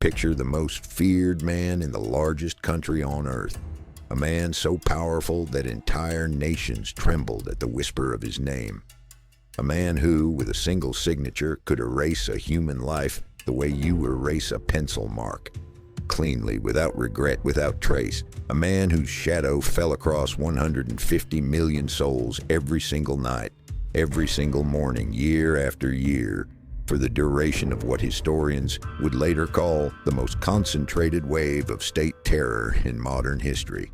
Picture the most feared man in the largest country on earth. A man so powerful that entire nations trembled at the whisper of his name. A man who, with a single signature, could erase a human life the way you erase a pencil mark. Cleanly, without regret, without trace. A man whose shadow fell across 150 million souls every single night, every single morning, year after year, for the duration of what historians would later call the most concentrated wave of state terror in modern history.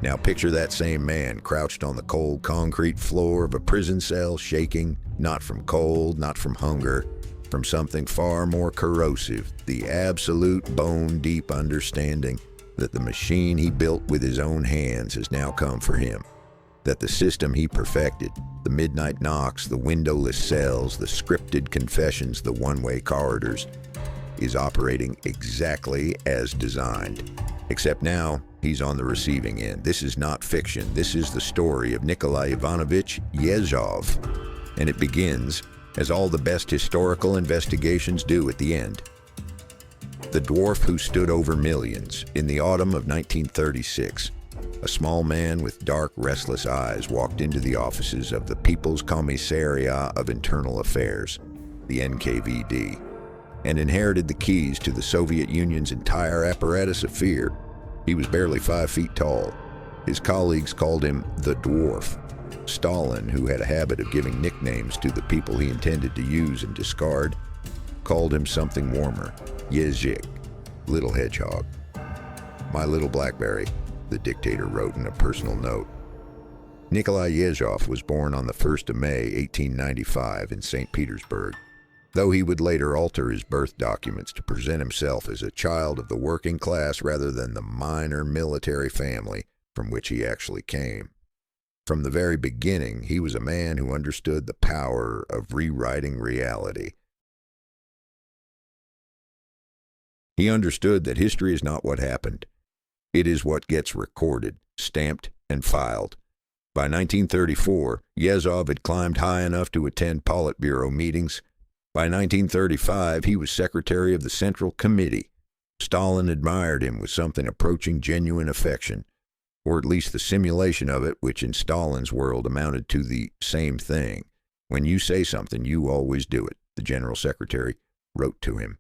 Now picture that same man crouched on the cold concrete floor of a prison cell, shaking, not from cold, not from hunger, from something far more corrosive, the absolute bone-deep understanding that the machine he built with his own hands has now come for him, that the system he perfected, the midnight knocks, the windowless cells, the scripted confessions, the one-way corridors, is operating exactly as designed. Except now, he's on the receiving end. This is not fiction. This is the story of Nikolai Ivanovich Yezhov. And it begins, as all the best historical investigations do at the end. The dwarf who stood over millions in the autumn of 1936. A small man with dark, restless eyes walked into the offices of the People's Commissariat of Internal Affairs, the NKVD, and inherited the keys to the Soviet Union's entire apparatus of fear. He was barely 5 feet tall. His colleagues called him the Dwarf. Stalin, who had a habit of giving nicknames to the people he intended to use and discard, called him something warmer, Yezhovchina, little hedgehog. My little blackberry, the dictator wrote in a personal note. Nikolai Yezhov was born on the 1st of May, 1895 in St. Petersburg, though he would later alter his birth documents to present himself as a child of the working class rather than the minor military family from which he actually came. From the very beginning, he was a man who understood the power of rewriting reality. He understood that history is not what happened. It is what gets recorded, stamped, and filed. By 1934, Yezhov had climbed high enough to attend Politburo meetings. By 1935, he was secretary of the Central Committee. Stalin admired him with something approaching genuine affection, or at least the simulation of it, which in Stalin's world amounted to the same thing. When you say something, you always do it, the general secretary wrote to him.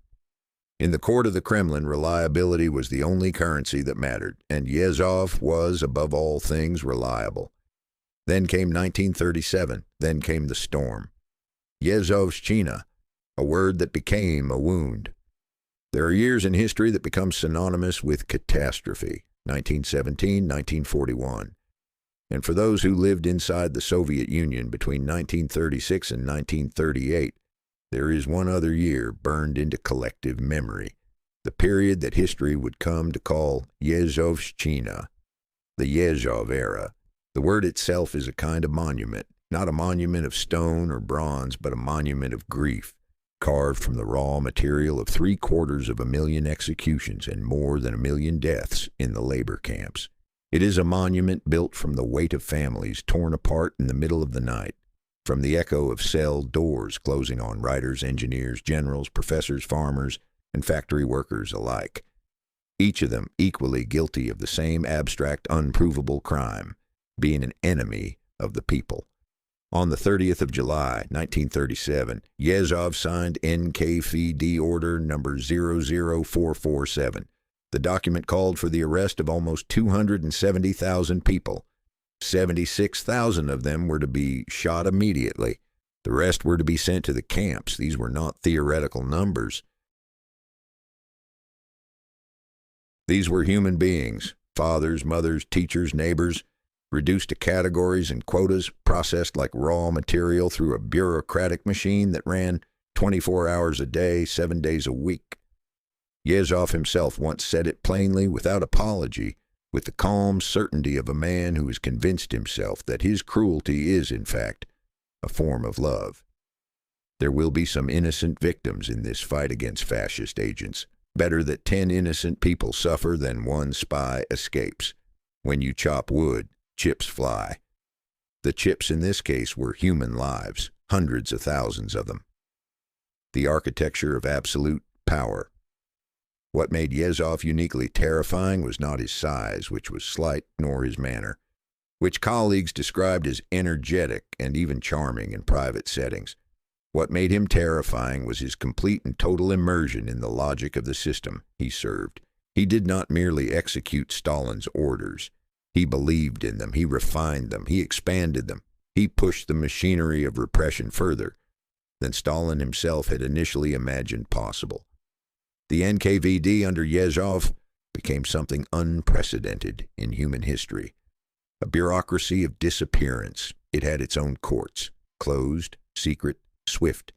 In the court of the Kremlin, reliability was the only currency that mattered, and Yezhov was, above all things, reliable. Then came 1937, then came the storm. Yezhovshchina, a word that became a wound. There are years in history that become synonymous with catastrophe. 1917, 1941. And for those who lived inside the Soviet Union between 1936 and 1938, there is one other year burned into collective memory, the period that history would come to call Yezhovchina, the Yezhov era. The word itself is a kind of monument, not a monument of stone or bronze, but a monument of grief, carved from the raw material of 750,000 executions and more than 1 million deaths in the labor camps. It is a monument built from the weight of families torn apart in the middle of the night, from the echo of cell doors closing on writers, engineers, generals, professors, farmers, and factory workers alike. Each of them equally guilty of the same abstract, unprovable crime, being an enemy of the people. On the 30th of July, 1937, Yezhov signed NKVD Order number 00447. The document called for the arrest of almost 270,000 people. 76,000 of them were to be shot immediately. The rest were to be sent to the camps. These were not theoretical numbers. These were human beings, fathers, mothers, teachers, neighbors, reduced to categories and quotas, processed like raw material through a bureaucratic machine that ran 24 hours a day, 7 days a week. Yezhov himself once said it plainly, without apology, with the calm certainty of a man who has convinced himself that his cruelty is, in fact, a form of love. There will be some innocent victims in this fight against fascist agents. Better that 10 innocent people suffer than 1 spy escapes. When you chop wood, chips fly. The chips in this case were human lives, hundreds of thousands of them. The architecture of absolute power. What made Yezhov uniquely terrifying was not his size, which was slight, nor his manner, which colleagues described as energetic and even charming in private settings. What made him terrifying was his complete and total immersion in the logic of the system he served. He did not merely execute Stalin's orders. He believed in them, he refined them, he expanded them. He pushed the machinery of repression further than Stalin himself had initially imagined possible. The NKVD under Yezhov became something unprecedented in human history. A bureaucracy of disappearance. It had its own courts, closed, secret, swift.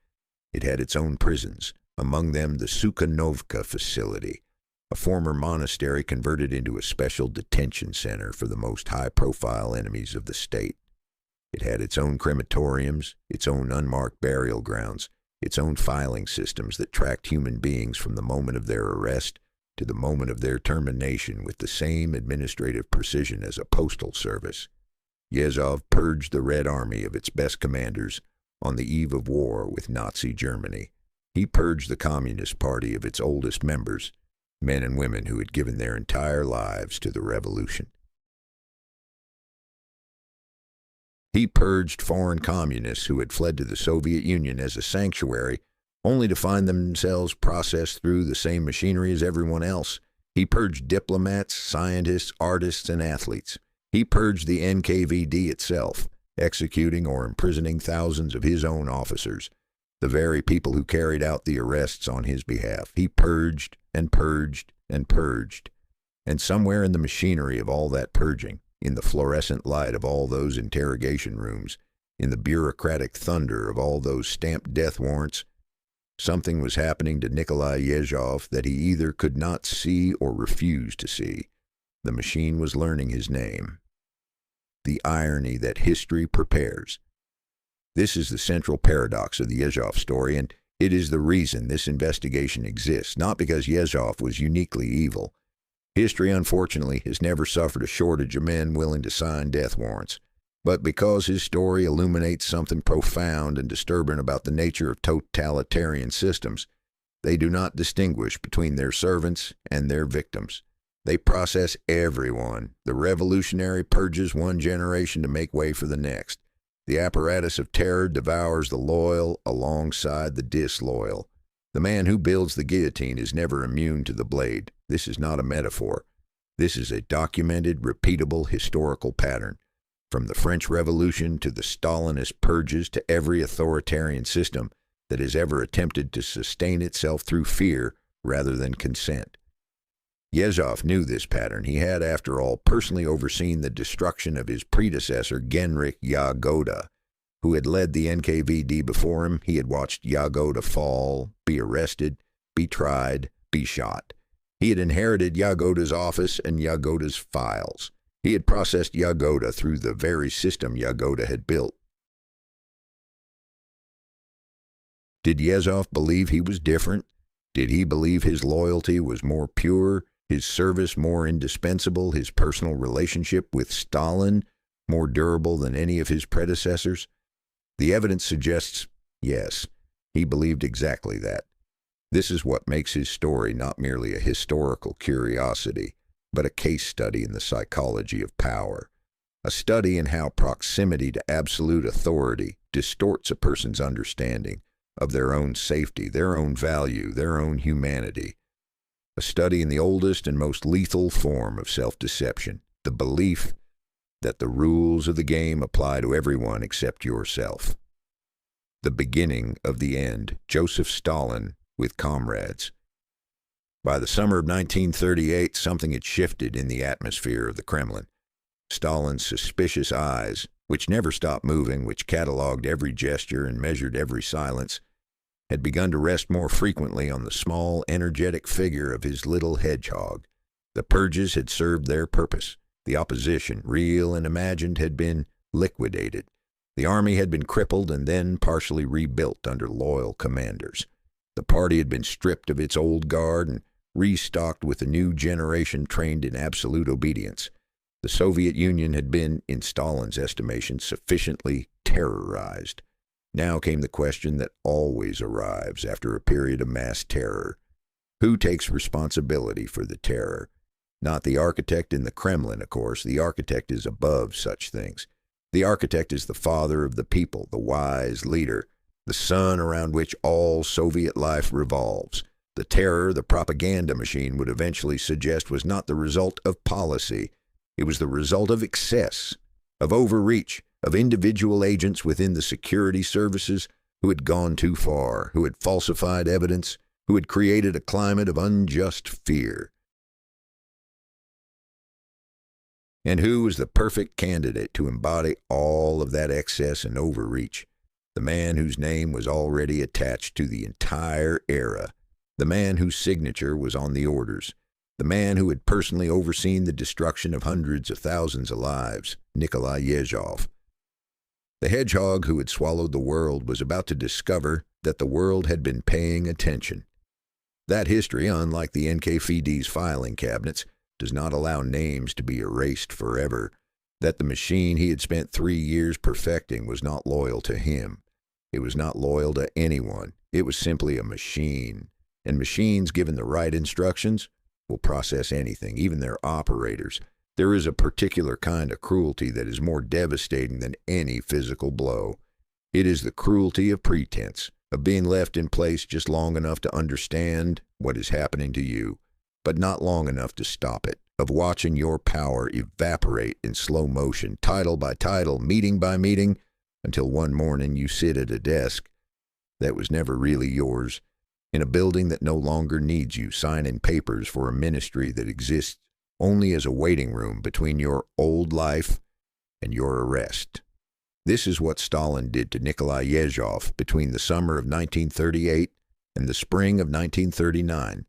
It had its own prisons, among them the Sukhanovka facility, a former monastery converted into a special detention center for the most high-profile enemies of the state. It had its own crematoriums, its own unmarked burial grounds, its own filing systems that tracked human beings from the moment of their arrest to the moment of their termination with the same administrative precision as a postal service. Yezhov purged the Red Army of its best commanders on the eve of war with Nazi Germany. He purged the Communist Party of its oldest members, men and women who had given their entire lives to the revolution. He purged foreign communists who had fled to the Soviet Union as a sanctuary, only to find themselves processed through the same machinery as everyone else. He purged diplomats, scientists, artists, and athletes. He purged the NKVD itself, executing or imprisoning thousands of his own officers, the very people who carried out the arrests on his behalf. He purged and purged and purged. And somewhere in the machinery of all that purging, in the fluorescent light of all those interrogation rooms, in the bureaucratic thunder of all those stamped death warrants, something was happening to Nikolai Yezhov that he either could not see or refused to see. The machine was learning his name. The irony that history prepares. This is the central paradox of the Yezhov story, and it is the reason this investigation exists, not because Yezhov was uniquely evil. History, unfortunately, has never suffered a shortage of men willing to sign death warrants, but because his story illuminates something profound and disturbing about the nature of totalitarian systems. They do not distinguish between their servants and their victims. They process everyone. The revolutionary purges one generation to make way for the next. The apparatus of terror devours the loyal alongside the disloyal. The man who builds the guillotine is never immune to the blade. This is not a metaphor. This is a documented, repeatable historical pattern. From the French Revolution to the Stalinist purges to every authoritarian system that has ever attempted to sustain itself through fear rather than consent. Yezhov knew this pattern. He had, after all, personally overseen the destruction of his predecessor, Genrikh Yagoda, who had led the NKVD before him. He had watched Yagoda fall, be arrested, be tried, be shot. He had inherited Yagoda's office and Yagoda's files. He had processed Yagoda through the very system Yagoda had built. Did Yezhov believe he was different? Did he believe his loyalty was more pure, his service more indispensable, his personal relationship with Stalin more durable than any of his predecessors? The evidence suggests, yes, he believed exactly that. This is what makes his story not merely a historical curiosity, but a case study in the psychology of power, a study in how proximity to absolute authority distorts a person's understanding of their own safety, their own value, their own humanity, a study in the oldest and most lethal form of self-deception, the belief that the rules of the game apply to everyone except yourself. The beginning of the end, Joseph Stalin with comrades. By the summer of 1938, something had shifted in the atmosphere of the Kremlin. Stalin's suspicious eyes, which never stopped moving, which catalogued every gesture and measured every silence, had begun to rest more frequently on the small, energetic figure of his little hedgehog. The purges had served their purpose. The opposition, real and imagined, had been liquidated. The army had been crippled and then partially rebuilt under loyal commanders. The party had been stripped of its old guard and restocked with a new generation trained in absolute obedience. The Soviet Union had been, in Stalin's estimation, sufficiently terrorized. Now came the question that always arrives after a period of mass terror. Who takes responsibility for the terror? Not the architect in the Kremlin, of course. The architect is above such things. The architect is the father of the people, the wise leader, the sun around which all Soviet life revolves. The terror the propaganda machine would eventually suggest was not the result of policy. It was the result of excess, of overreach, of individual agents within the security services who had gone too far, who had falsified evidence, who had created a climate of unjust fear. And who was the perfect candidate to embody all of that excess and overreach? The man whose name was already attached to the entire era, the man whose signature was on the orders, the man who had personally overseen the destruction of hundreds of thousands of lives, Nikolai Yezhov. The hedgehog who had swallowed the world was about to discover that the world had been paying attention. That history, unlike the NKVD's filing cabinets, does not allow names to be erased forever. That the machine he had spent 3 years perfecting was not loyal to him. It was not loyal to anyone. It was simply a machine. And machines, given the right instructions, will process anything, even their operators. There is a particular kind of cruelty that is more devastating than any physical blow. It is the cruelty of pretense, of being left in place just long enough to understand what is happening to you, but not long enough to stop it, of watching your power evaporate in slow motion, title by title, meeting by meeting, until one morning you sit at a desk that was never really yours, in a building that no longer needs you, signing papers for a ministry that exists only as a waiting room between your old life and your arrest. This is what Stalin did to Nikolai Yezhov between the summer of 1938 and the spring of 1939.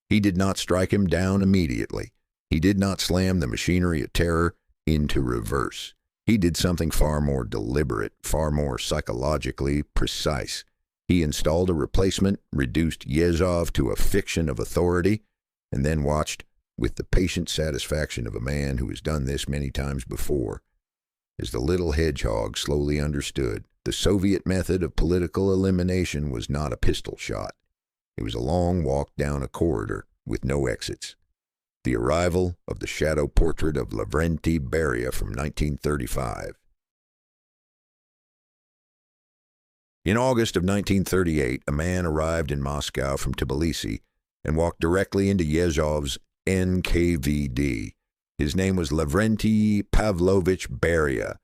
He did not strike him down immediately. He did not slam the machinery of terror into reverse. He did something far more deliberate, far more psychologically precise. He installed a replacement, reduced Yezhov to a fiction of authority, and then watched with the patient satisfaction of a man who has done this many times before. As the little hedgehog slowly understood, the Soviet method of political elimination was not a pistol shot. It was a long walk down a corridor with no exits. The arrival of the shadow portrait of Lavrenti Beria from 1935. In August of 1938, a man arrived in Moscow from Tbilisi and walked directly into Yezhov's NKVD. His name was Lavrenti Pavlovich Beria,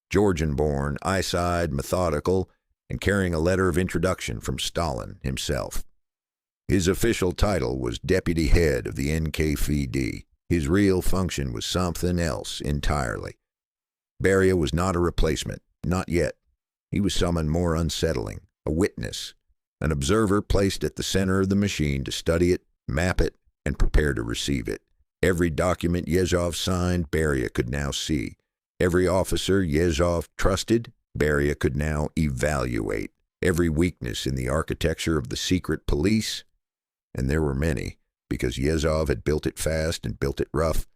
Georgian-born, ice-eyed, methodical, and carrying a letter of introduction from Stalin himself. His official title was deputy head of the NKVD. His real function was something else entirely. Beria was not a replacement, not yet. He was someone more unsettling, a witness, an observer placed at the center of the machine to study it, map it, and prepare to receive it. Every document Yezhov signed, Beria could now see. Every officer Yezhov trusted, Beria could now evaluate. Every weakness in the architecture of the secret police, and there were many, because Yezhov had built it fast and built it rough,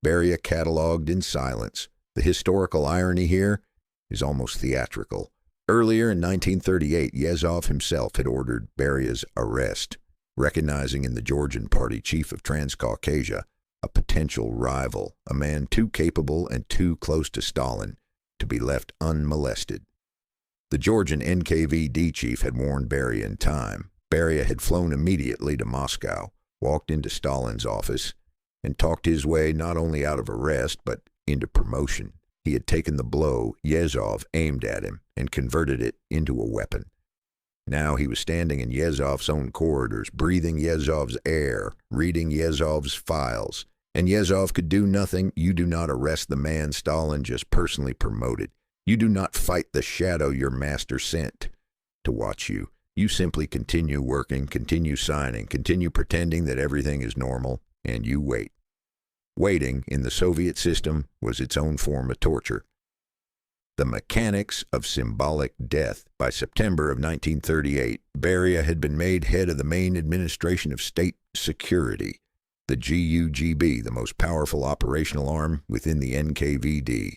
Beria cataloged in silence. The historical irony here is almost theatrical. Earlier in 1938, Yezhov himself had ordered Beria's arrest, recognizing in the Georgian party chief of Transcaucasia a potential rival, a man too capable and too close to Stalin to be left unmolested. The Georgian NKVD chief had warned Beria in time. Beria had flown immediately to Moscow, walked into Stalin's office, and talked his way not only out of arrest, but into promotion. He had taken the blow Yezhov aimed at him and converted it into a weapon. Now he was standing in Yezhov's own corridors, breathing Yezhov's air, reading Yezhov's files. And Yezhov could do nothing. You do not arrest the man Stalin just personally promoted. You do not fight the shadow your master sent to watch you. You simply continue working, continue signing, continue pretending that everything is normal, and you wait. Waiting, in the Soviet system, was its own form of torture. The mechanics of symbolic death. By September of 1938, Beria had been made head of the main administration of state security, the GUGB, the most powerful operational arm within the NKVD.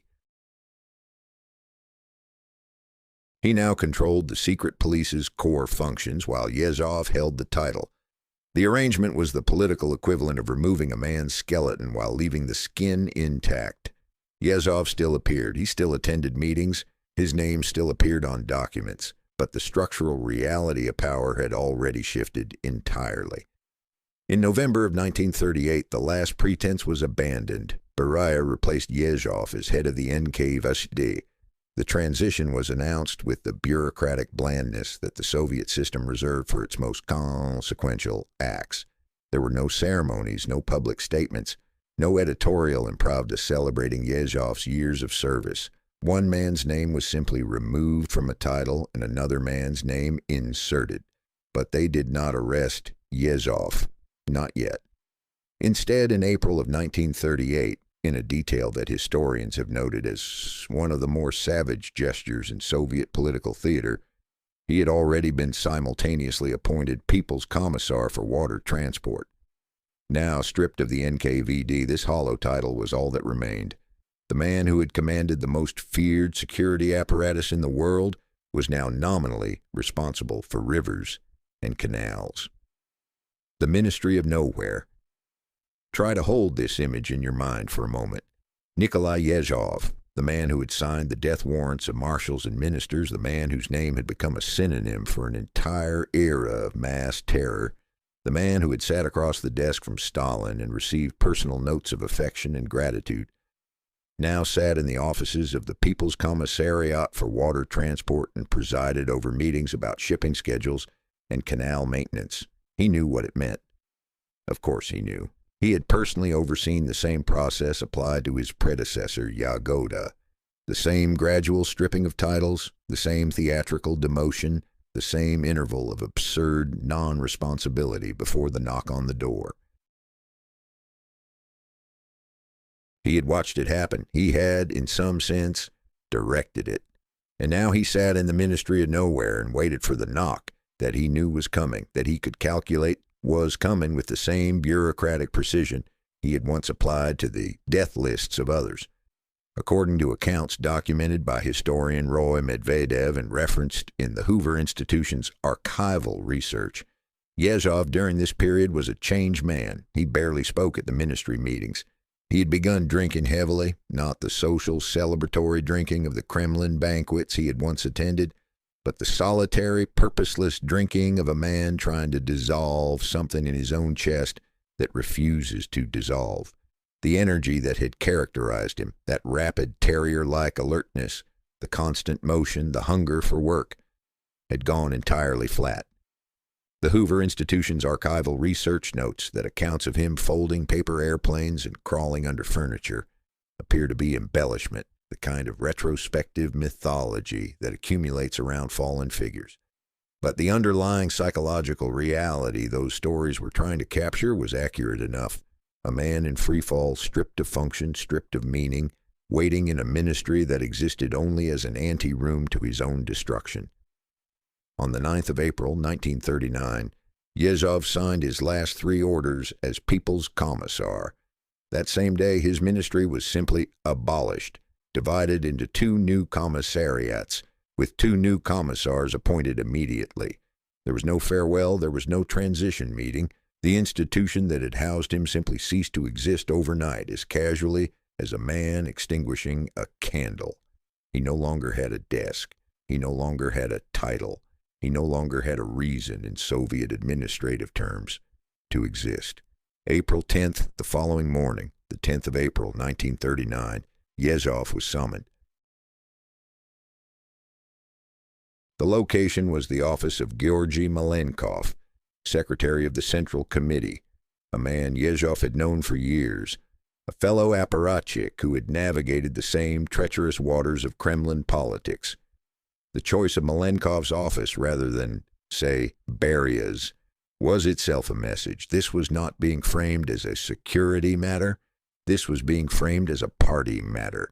He now controlled the secret police's core functions while Yezhov held the title. The arrangement was the political equivalent of removing a man's skeleton while leaving the skin intact. Yezhov still appeared. He still attended meetings. His name still appeared on documents. But the structural reality of power had already shifted entirely. In November of 1938, the last pretense was abandoned. Beria replaced Yezhov as head of the NKVD. The transition was announced with the bureaucratic blandness that the Soviet system reserved for its most consequential acts. There were no ceremonies, no public statements, no editorial impromptu celebrating Yezhov's years of service. One man's name was simply removed from a title and another man's name inserted. But they did not arrest Yezhov. Not yet. Instead, in April of 1938, in a detail that historians have noted as one of the more savage gestures in Soviet political theater, he had already been simultaneously appointed People's Commissar for Water Transport. Now, stripped of the NKVD, this hollow title was all that remained. The man who had commanded the most feared security apparatus in the world was now nominally responsible for rivers and canals. The Ministry of Nowhere. Try to hold this image in your mind for a moment. Nikolai Yezhov, the man who had signed the death warrants of marshals and ministers, the man whose name had become a synonym for an entire era of mass terror, the man who had sat across the desk from Stalin and received personal notes of affection and gratitude, now sat in the offices of the People's Commissariat for Water Transport and presided over meetings about shipping schedules and canal maintenance. He knew what it meant. Of course he knew. He had personally overseen the same process applied to his predecessor, Yagoda. The same gradual stripping of titles, the same theatrical demotion, the same interval of absurd non-responsibility before the knock on the door. He had watched it happen. He had, in some sense, directed it. And now he sat in the Ministry of Nowhere and waited for the knock that he knew was coming, that he could calculate was coming with the same bureaucratic precision he had once applied to the death lists of others. According to accounts documented by historian Roy Medvedev and referenced in the Hoover Institution's archival research, Yezhov during this period was a changed man. He barely spoke at the ministry meetings. He had begun drinking heavily, not the social, celebratory drinking of the Kremlin banquets he had once attended, but the solitary, purposeless drinking of a man trying to dissolve something in his own chest that refuses to dissolve. The energy that had characterized him, that rapid, terrier-like alertness, the constant motion, the hunger for work, had gone entirely flat. The Hoover Institution's archival research notes that accounts of him folding paper airplanes and crawling under furniture appear to be embellishment, the kind of retrospective mythology that accumulates around fallen figures. But the underlying psychological reality those stories were trying to capture was accurate enough. A man in freefall, stripped of function, stripped of meaning, waiting in a ministry that existed only as an anteroom to his own destruction. On the 9th of April, 1939, Yezhov signed his last 3 orders as People's Commissar. That same day, his ministry was simply abolished, divided into 2 new commissariats, with 2 new commissars appointed immediately. There was no farewell, there was no transition meeting. The institution that had housed him simply ceased to exist overnight, as casually as a man extinguishing a candle. He no longer had a desk. He no longer had a title. He no longer had a reason, in Soviet administrative terms, to exist. April 10th, the following morning, the 10th of April, 1939, Yezhov was summoned. The location was the office of Georgy Malenkov, secretary of the Central Committee, a man Yezhov had known for years, a fellow apparatchik who had navigated the same treacherous waters of Kremlin politics. The choice of Malenkov's office rather than, say, Beria's was itself a message. This was not being framed as a security matter. This was being framed as a party matter.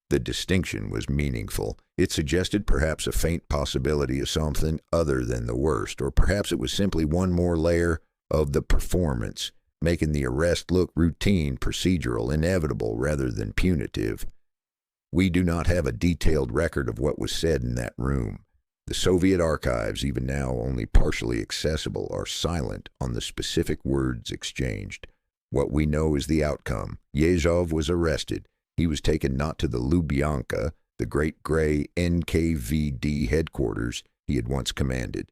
The distinction was meaningful. It suggested perhaps a faint possibility of something other than the worst, or perhaps it was simply one more layer of the performance, making the arrest look routine, procedural, inevitable rather than punitive. We do not have a detailed record of what was said in that room. The Soviet archives, even now only partially accessible, are silent on the specific words exchanged. What we know is the outcome. Yezhov was arrested. He was taken not to the Lubyanka, the great gray NKVD headquarters he had once commanded,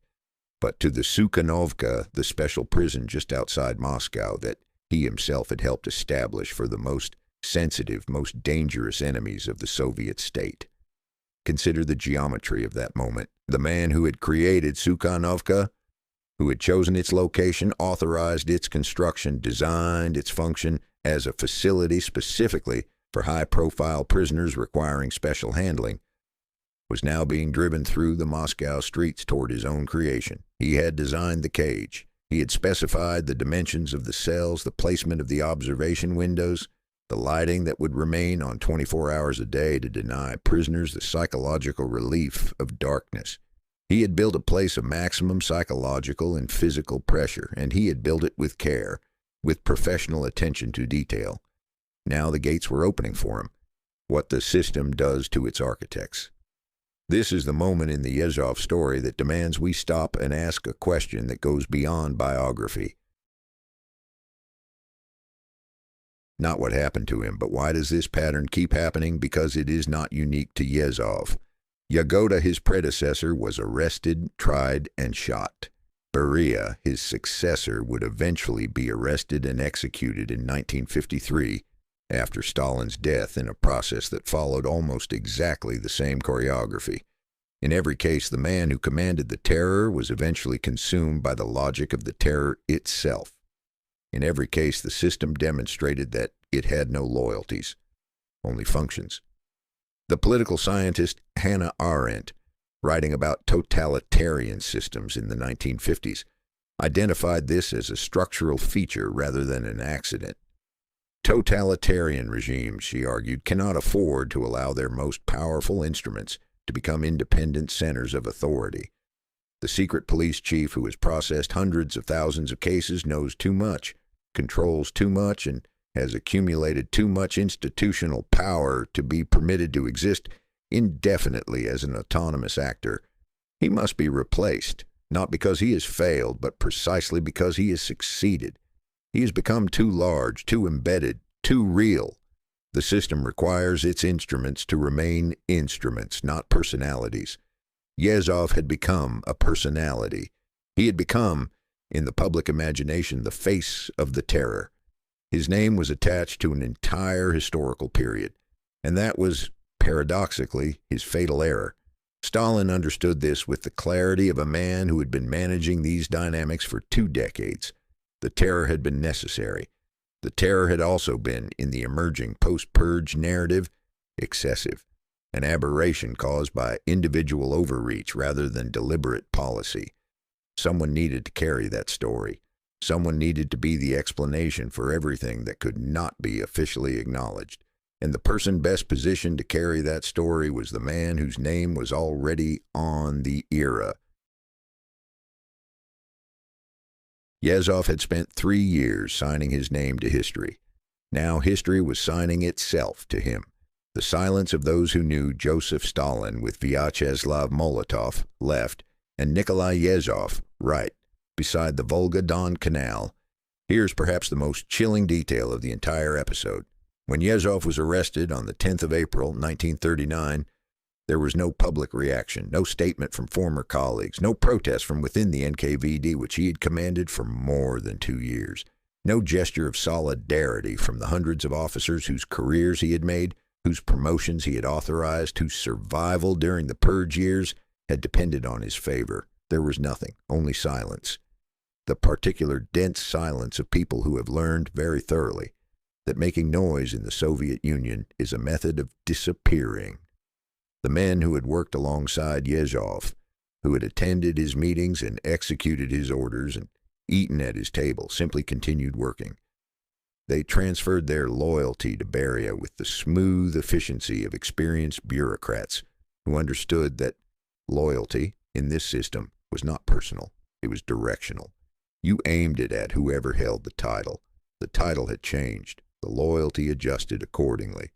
but to the Sukhanovka, the special prison just outside Moscow that he himself had helped establish for the most sensitive, most dangerous enemies of the Soviet state. Consider the geometry of that moment. The man who had created Sukhanovka, who had chosen its location, authorized its construction, designed its function as a facility specifically for high-profile prisoners requiring special handling, was now being driven through the Moscow streets toward his own creation. He had designed the cage. He had specified the dimensions of the cells, the placement of the observation windows, the lighting that would remain on 24 hours a day to deny prisoners the psychological relief of darkness. He had built a place of maximum psychological and physical pressure, and he had built it with care, with professional attention to detail. Now the gates were opening for him, what the system does to its architects. This is the moment in the Yezhov story that demands we stop and ask a question that goes beyond biography. Not what happened to him, but why does this pattern keep happening? Because it is not unique to Yezhov. Yagoda, his predecessor, was arrested, tried, and shot. Beria, his successor, would eventually be arrested and executed in 1953 after Stalin's death in a process that followed almost exactly the same choreography. In every case, the man who commanded the terror was eventually consumed by the logic of the terror itself. In every case, the system demonstrated that it had no loyalties, only functions. The political scientist Hannah Arendt, writing about totalitarian systems in the 1950s, identified this as a structural feature rather than an accident. Totalitarian regimes, she argued, cannot afford to allow their most powerful instruments to become independent centers of authority. The secret police chief who has processed hundreds of thousands of cases knows too much, controls too much, and has accumulated too much institutional power to be permitted to exist indefinitely as an autonomous actor. He must be replaced, not because he has failed, but precisely because he has succeeded. He has become too large, too embedded, too real. The system requires its instruments to remain instruments, not personalities. Yezhov had become a personality. He had become, in the public imagination, the face of the terror. His name was attached to an entire historical period, and that was, paradoxically, his fatal error. Stalin understood this with the clarity of a man who had been managing these dynamics for 2 decades. The terror had been necessary. The terror had also been, in the emerging post-purge narrative, excessive, an aberration caused by individual overreach rather than deliberate policy. Someone needed to carry that story. Someone needed to be the explanation for everything that could not be officially acknowledged. And the person best positioned to carry that story was the man whose name was already on the era. Yezhov had spent 3 years signing his name to history. Now history was signing itself to him. The silence of those who knew Joseph Stalin with Vyacheslav Molotov left, and Nikolai Yezhov right, beside the Volga-Don Canal. Here's perhaps the most chilling detail of the entire episode. When Yezhov was arrested on the 10th of April, 1939, there was no public reaction, no statement from former colleagues, no protest from within the NKVD, which he had commanded for more than 2 years, no gesture of solidarity from the hundreds of officers whose careers he had made, whose promotions he had authorized, whose survival during the purge years had depended on his favor. There was nothing, only silence. The particular dense silence of people who have learned very thoroughly that making noise in the Soviet Union is a method of disappearing. The men who had worked alongside Yezhov, who had attended his meetings and executed his orders and eaten at his table, simply continued working. They transferred their loyalty to Beria with the smooth efficiency of experienced bureaucrats who understood that loyalty in this system was not personal, it was directional. You aimed it at whoever held the title. The title had changed. The loyalty adjusted accordingly.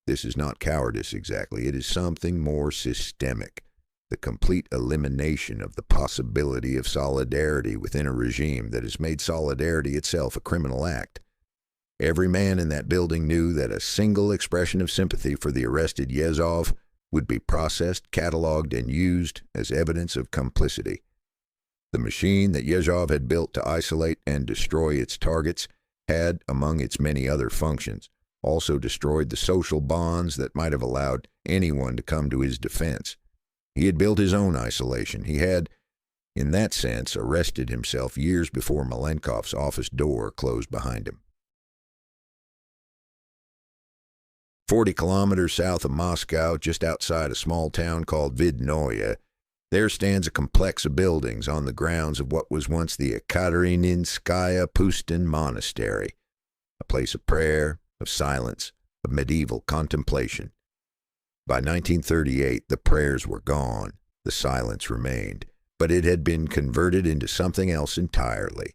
This is not cowardice exactly. It is something more systemic. the complete elimination of the possibility of solidarity within a regime that has made solidarity itself a criminal act. Every man in that building knew that a single expression of sympathy for the arrested Yezhov would be processed, cataloged, and used as evidence of complicity. The machine that Yezhov had built to isolate and destroy its targets had, among its many other functions, also destroyed the social bonds that might have allowed anyone to come to his defense. He had built his own isolation. He had, in that sense, arrested himself years before Malenkov's office door closed behind him. 40 kilometers south of Moscow, just outside a small town called Vidnoye, there stands a complex of buildings on the grounds of what was once the Ekaterinskaya Pustin Monastery, a place of prayer, of silence, of medieval contemplation. By 1938, the prayers were gone, the silence remained, but it had been converted into something else entirely,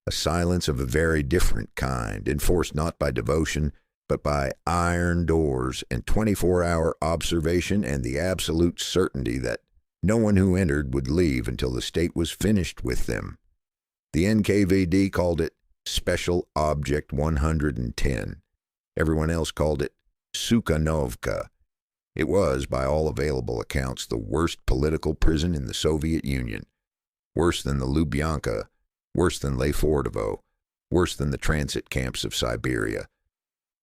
a silence of a very different kind, enforced not by devotion, but by iron doors and 24-hour observation and the absolute certainty that no one who entered would leave until the state was finished with them. The NKVD called it Special Object 110. Everyone else called it Sukhanovka. It was, by all available accounts, the worst political prison in the Soviet Union. Worse than the Lubyanka, worse than Lefortovo, worse than the transit camps of Siberia.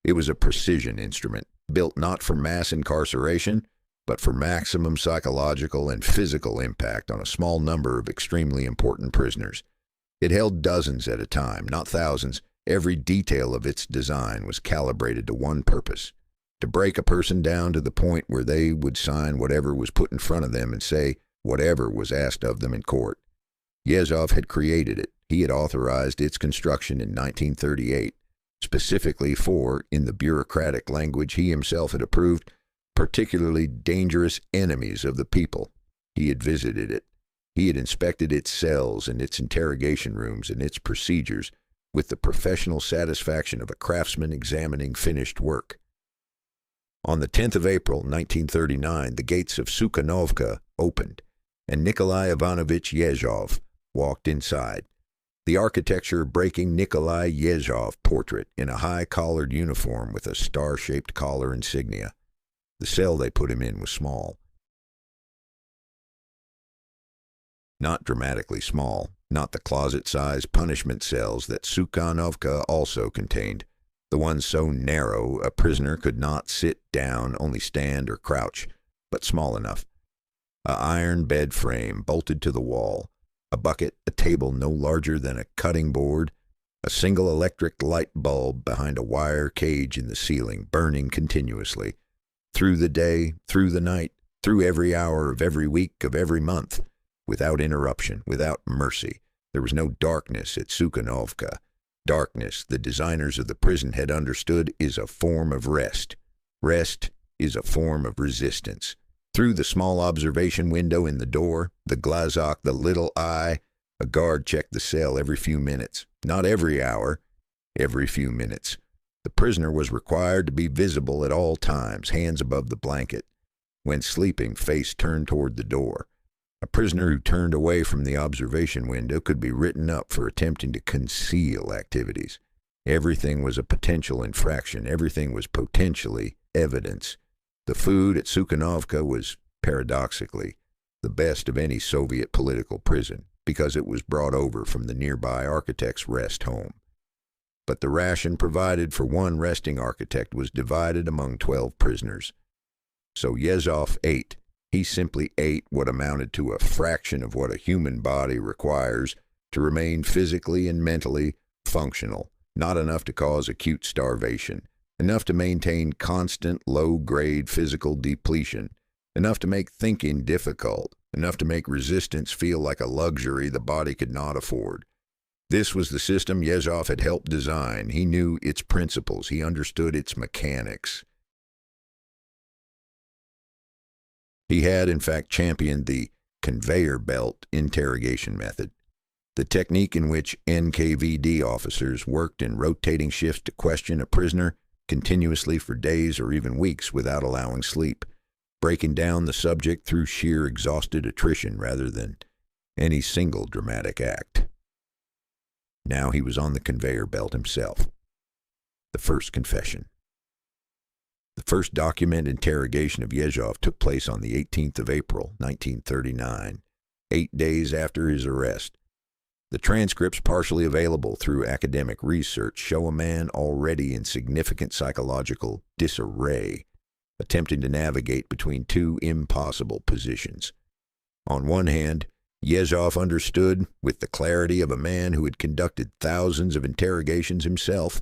It was a precision instrument, built not for mass incarceration, but for maximum psychological and physical impact on a small number of extremely important prisoners. It held dozens at a time, not thousands. Every detail of its design was calibrated to one purpose: to break a person down to the point where they would sign whatever was put in front of them and say whatever was asked of them in court. Yezhov had created it. He had authorized its construction in 1938, specifically for, in the bureaucratic language he himself had approved, particularly dangerous enemies of the people. He had visited it. He had inspected its cells and its interrogation rooms and its procedures with the professional satisfaction of a craftsman examining finished work. On the 10th of April, 1939, the gates of Sukhanovka opened, and Nikolai Ivanovich Yezhov walked inside, the architecture breaking Nikolai Yezhov portrait in a high-collared uniform with a star-shaped collar insignia. The cell they put him in was small. Not dramatically small, not the closet-sized punishment cells that Sukhanovka also contained, the ones so narrow a prisoner could not sit down, only stand or crouch, but small enough. An iron bed frame bolted to the wall, a bucket, a table no larger than a cutting board, a single electric light bulb behind a wire cage in the ceiling, burning continuously, through the day, through the night, through every hour of every week of every month, without interruption, without mercy. There was no darkness at Sukhanovka. Darkness, the designers of the prison had understood, is a form of rest. Rest is a form of resistance. Through the small observation window in the door, the glazok, the little eye, a guard checked the cell every few minutes. Not every hour, every few minutes. The prisoner was required to be visible at all times, hands above the blanket. When sleeping, face turned toward the door. A prisoner who turned away from the observation window could be written up for attempting to conceal activities. Everything was a potential infraction. Everything was potentially evidence. The food at Sukhanovka was, paradoxically, the best of any Soviet political prison, because it was brought over from the nearby architect's rest home. But the ration provided for one resting architect was divided among 12 prisoners. So Yezhov ate. He simply ate what amounted to a fraction of what a human body requires to remain physically and mentally functional, not enough to cause acute starvation, enough to maintain constant low-grade physical depletion, enough to make thinking difficult, enough to make resistance feel like a luxury the body could not afford. This was the system Yezhov had helped design. He knew its principles. He understood its mechanics. He had, in fact, championed the conveyor belt interrogation method, the technique in which NKVD officers worked in rotating shifts to question a prisoner continuously for days or even weeks without allowing sleep. breaking down the subject through sheer exhausted attrition rather than any single dramatic act. Now he was on the conveyor belt himself. The first confession. The first documented interrogation of Yezhov took place on the 18th of April, 1939, 8 days after his arrest. The transcripts, partially available through academic research, show a man already in significant psychological disarray, attempting to navigate between two impossible positions. On one hand, Yezhov understood, with the clarity of a man who had conducted thousands of interrogations himself,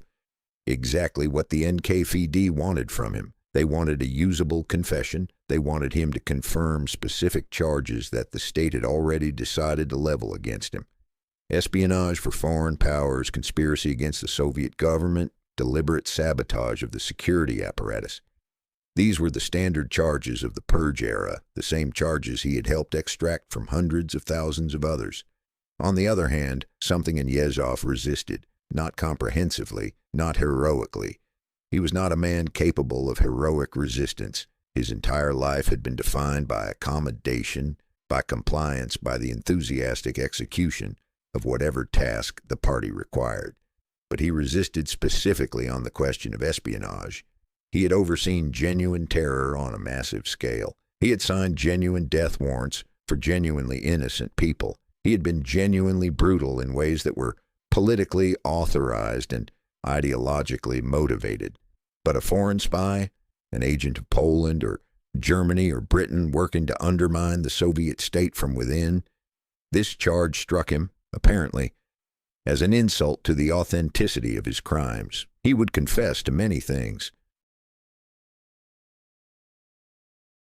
exactly what the NKVD wanted from him. They wanted a usable confession. They wanted him to confirm specific charges that the state had already decided to level against him. Espionage for foreign powers, conspiracy against the Soviet government, deliberate sabotage of the security apparatus. These were the standard charges of the Purge era, the same charges he had helped extract from hundreds of thousands of others. On the other hand, something in Yezhov resisted, not comprehensively, not heroically. He was not a man capable of heroic resistance. His entire life had been defined by accommodation, by compliance, by the enthusiastic execution of whatever task the party required. But he resisted specifically on the question of espionage. He had overseen genuine terror on a massive scale. He had signed genuine death warrants for genuinely innocent people. He had been genuinely brutal in ways that were politically authorized and ideologically motivated. But a foreign spy, an agent of Poland or Germany or Britain working to undermine the Soviet state from within, this charge struck him, apparently, as an insult to the authenticity of his crimes. He would confess to many things.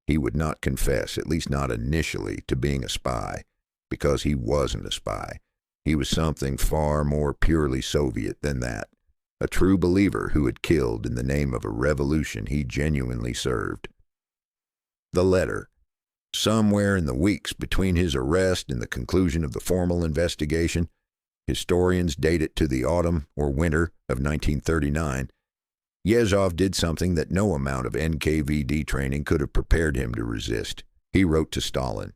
He would not confess, at least not initially, to being a spy, because he wasn't a spy. He was something far more purely Soviet than that, a true believer who had killed in the name of a revolution he genuinely served. The letter. Somewhere in the weeks between his arrest and the conclusion of the formal investigation, historians date it to the autumn or winter of 1939, Yezhov did something that no amount of NKVD training could have prepared him to resist. He wrote to Stalin.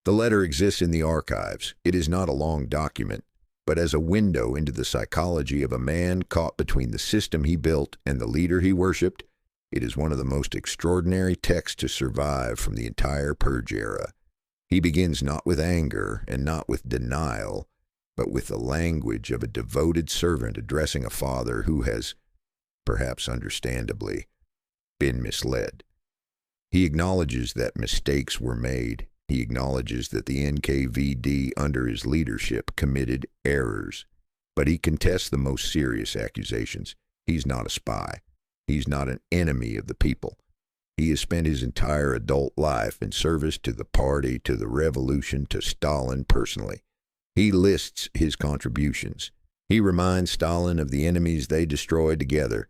The letter exists in the archives. It is not a long document, but as a window into the psychology of a man caught between the system he built and the leader he worshipped, it is one of the most extraordinary texts to survive from the entire Purge era. He begins not with anger and not with denial, but with the language of a devoted servant addressing a father who has, perhaps understandably, been misled. He acknowledges that mistakes were made. He acknowledges that the NKVD under his leadership committed errors. But he contests the most serious accusations. He's not a spy. He's not an enemy of the people. He has spent his entire adult life in service to the party, to the revolution, to Stalin personally. He lists his contributions. He reminds Stalin of the enemies they destroyed together.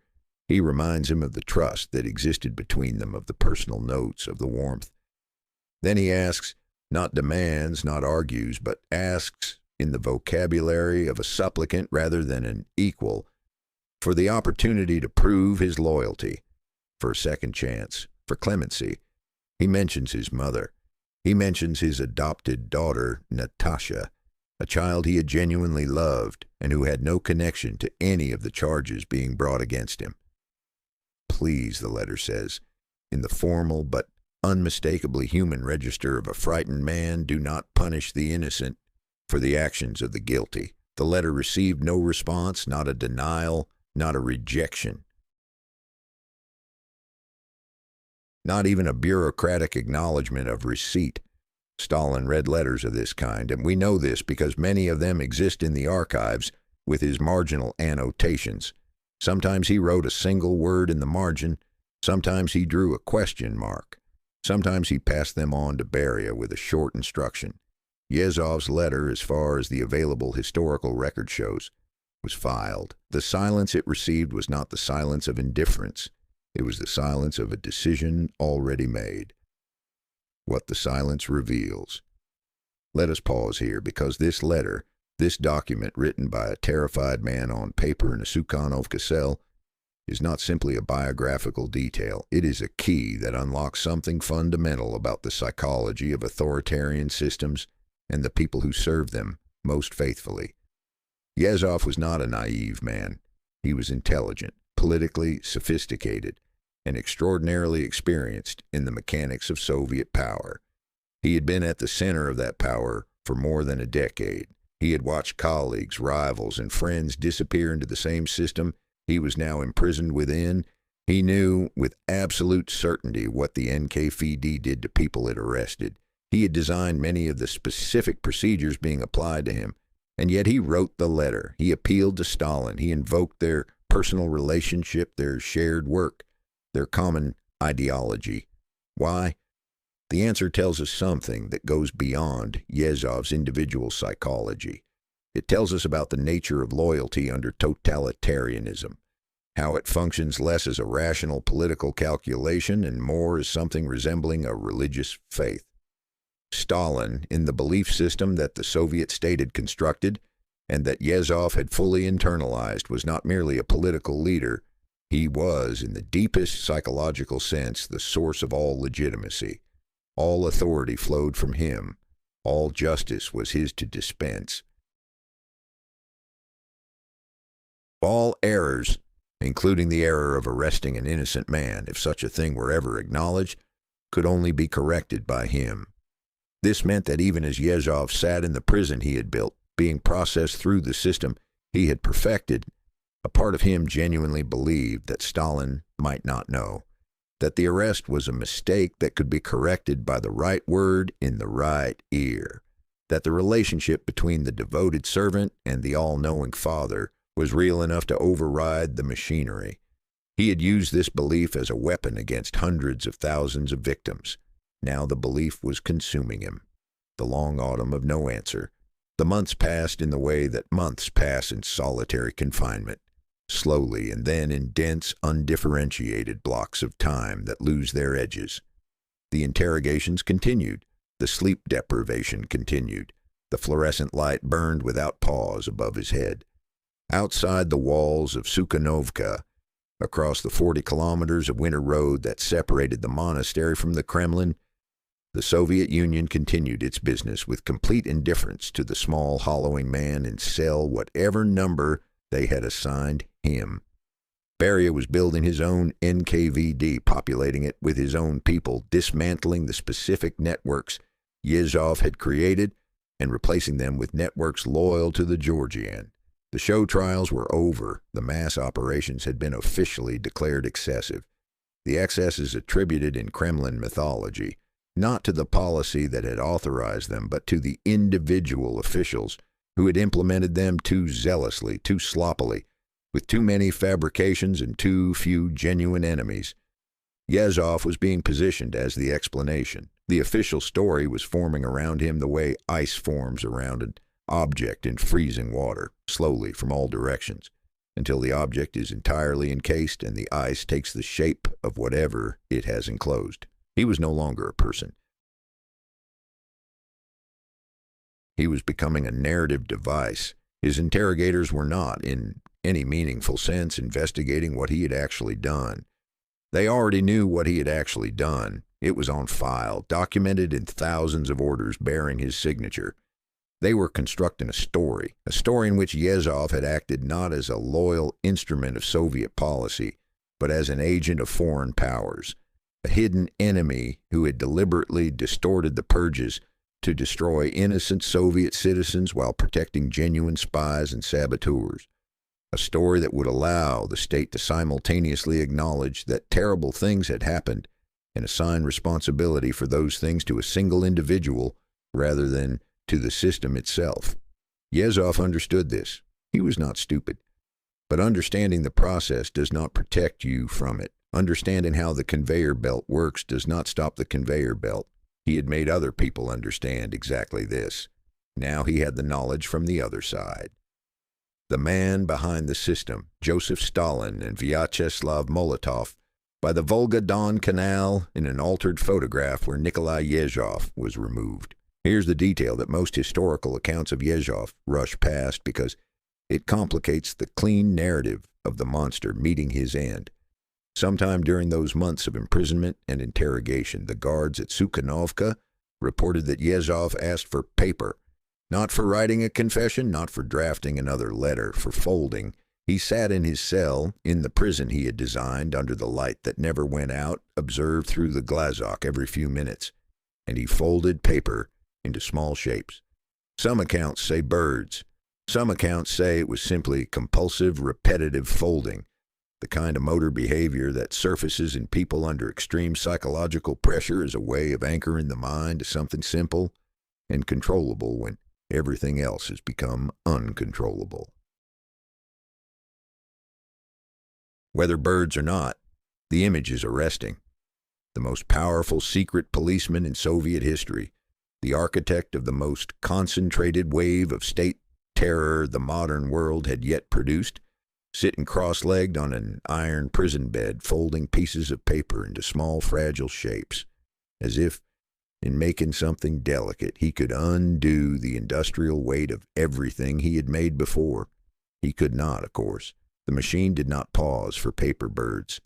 He reminds him of the trust that existed between them, of the personal notes, of the warmth. Then he asks, not demands, not argues, but asks, in the vocabulary of a supplicant rather than an equal, for the opportunity to prove his loyalty, for a second chance, for clemency. He mentions his mother. He mentions his adopted daughter, Natasha, a child he had genuinely loved and who had no connection to any of the charges being brought against him. Please, the letter says, in the formal but unmistakably human register of a frightened man, do not punish the innocent for the actions of the guilty. The letter received no response, not a denial, not a rejection. Not even a bureaucratic acknowledgement of receipt. Stalin read letters of this kind, and we know this because many of them exist in the archives with his marginal annotations. Sometimes he wrote a single word in the margin. Sometimes he drew a question mark. Sometimes he passed them on to Beria with a short instruction. Yezhov's letter, as far as the available historical record shows, was filed. The silence it received was not the silence of indifference. It was the silence of a decision already made. What the silence reveals. Let us pause here, because this letter, this document written by a terrified man on paper in a Sukhanov cell, is not simply a biographical detail. It is a key that unlocks something fundamental about the psychology of authoritarian systems and the people who serve them most faithfully. Yezhov was not a naive man. He was intelligent, politically sophisticated, and extraordinarily experienced in the mechanics of Soviet power. He had been at the center of that power for more than a decade. He had watched colleagues, rivals, and friends disappear into the same system he was now imprisoned within. He knew with absolute certainty what the NKVD did to people it arrested. He had designed many of the specific procedures being applied to him, and yet he wrote the letter. He appealed to Stalin. He invoked their personal relationship, their shared work, their common ideology. Why? The answer tells us something that goes beyond Yezhov's individual psychology. It tells us about the nature of loyalty under totalitarianism, how it functions less as a rational political calculation and more as something resembling a religious faith. Stalin, in the belief system that the Soviet state had constructed and that Yezhov had fully internalized, was not merely a political leader. He was, in the deepest psychological sense, the source of all legitimacy. All authority flowed from him. All justice was his to dispense. All errors, including the error of arresting an innocent man, if such a thing were ever acknowledged, could only be corrected by him. This meant that even as Yezhov sat in the prison he had built, being processed through the system he had perfected, a part of him genuinely believed that Stalin might not know, that the arrest was a mistake that could be corrected by the right word in the right ear, that the relationship between the devoted servant and the all-knowing father was real enough to override the machinery. He had used this belief as a weapon against hundreds of thousands of victims. Now the belief was consuming him. The long autumn of no answer. The months passed in the way that months pass in solitary confinement, slowly and then in dense, undifferentiated blocks of time that lose their edges. The interrogations continued. The sleep deprivation continued. The fluorescent light burned without pause above his head. Outside the walls of Sukhanovka, across the 40 kilometers of winter road that separated the monastery from the Kremlin, the Soviet Union continued its business with complete indifference to the small, hollowing man in cell whatever number they had assigned him. Beria was building his own NKVD, populating it with his own people, dismantling the specific networks Yezhov had created and replacing them with networks loyal to the Georgian. The show trials were over. The mass operations had been officially declared excessive. The excesses attributed in Kremlin mythology, not to the policy that had authorized them, but to the individual officials who had implemented them too zealously, too sloppily, with too many fabrications and too few genuine enemies. Yezhov was being positioned as the explanation. The official story was forming around him the way ice forms around an object in freezing water, slowly from all directions, until the object is entirely encased and the ice takes the shape of whatever it has enclosed. He was no longer a person. He was becoming a narrative device. His interrogators were not, in any meaningful sense, investigating what he had actually done. They already knew what he had actually done. It was on file, documented in thousands of orders bearing his signature. They were constructing a story in which Yezhov had acted not as a loyal instrument of Soviet policy, but as an agent of foreign powers, a hidden enemy who had deliberately distorted the purges to destroy innocent Soviet citizens while protecting genuine spies and saboteurs. A story that would allow the state to simultaneously acknowledge that terrible things had happened and assign responsibility for those things to a single individual rather than to the system itself. Yezhov understood this. He was not stupid. But understanding the process does not protect you from it. Understanding how the conveyor belt works does not stop the conveyor belt. He had made other people understand exactly this. Now he had the knowledge from the other side. The man behind the system, Joseph Stalin and Vyacheslav Molotov, by the Volga-Don Canal in an altered photograph where Nikolai Yezhov was removed. Here's the detail that most historical accounts of Yezhov rush past because It complicates the clean narrative of the monster meeting his end. Sometime during those months of imprisonment and interrogation, the guards at Sukhanovka reported that Yezhov asked for paper, not for writing a confession, not for drafting another letter, for folding. He sat in his cell, in the prison he had designed, under the light that never went out, observed through the glazok every few minutes, and he folded paper into small shapes. Some accounts say birds. Some accounts say it was simply compulsive, repetitive folding, the kind of motor behavior that surfaces in people under extreme psychological pressure as a way of anchoring the mind to something simple and controllable when everything else has become uncontrollable. Whether birds or not, the image is arresting. The most powerful secret policeman in Soviet history, the architect of the most concentrated wave of state terror the modern world had yet produced, sitting cross-legged on an iron prison bed, folding pieces of paper into small, fragile shapes, as if, in making something delicate, he could undo the industrial weight of everything he had made before. He could not, of course. The machine did not pause for paper birds.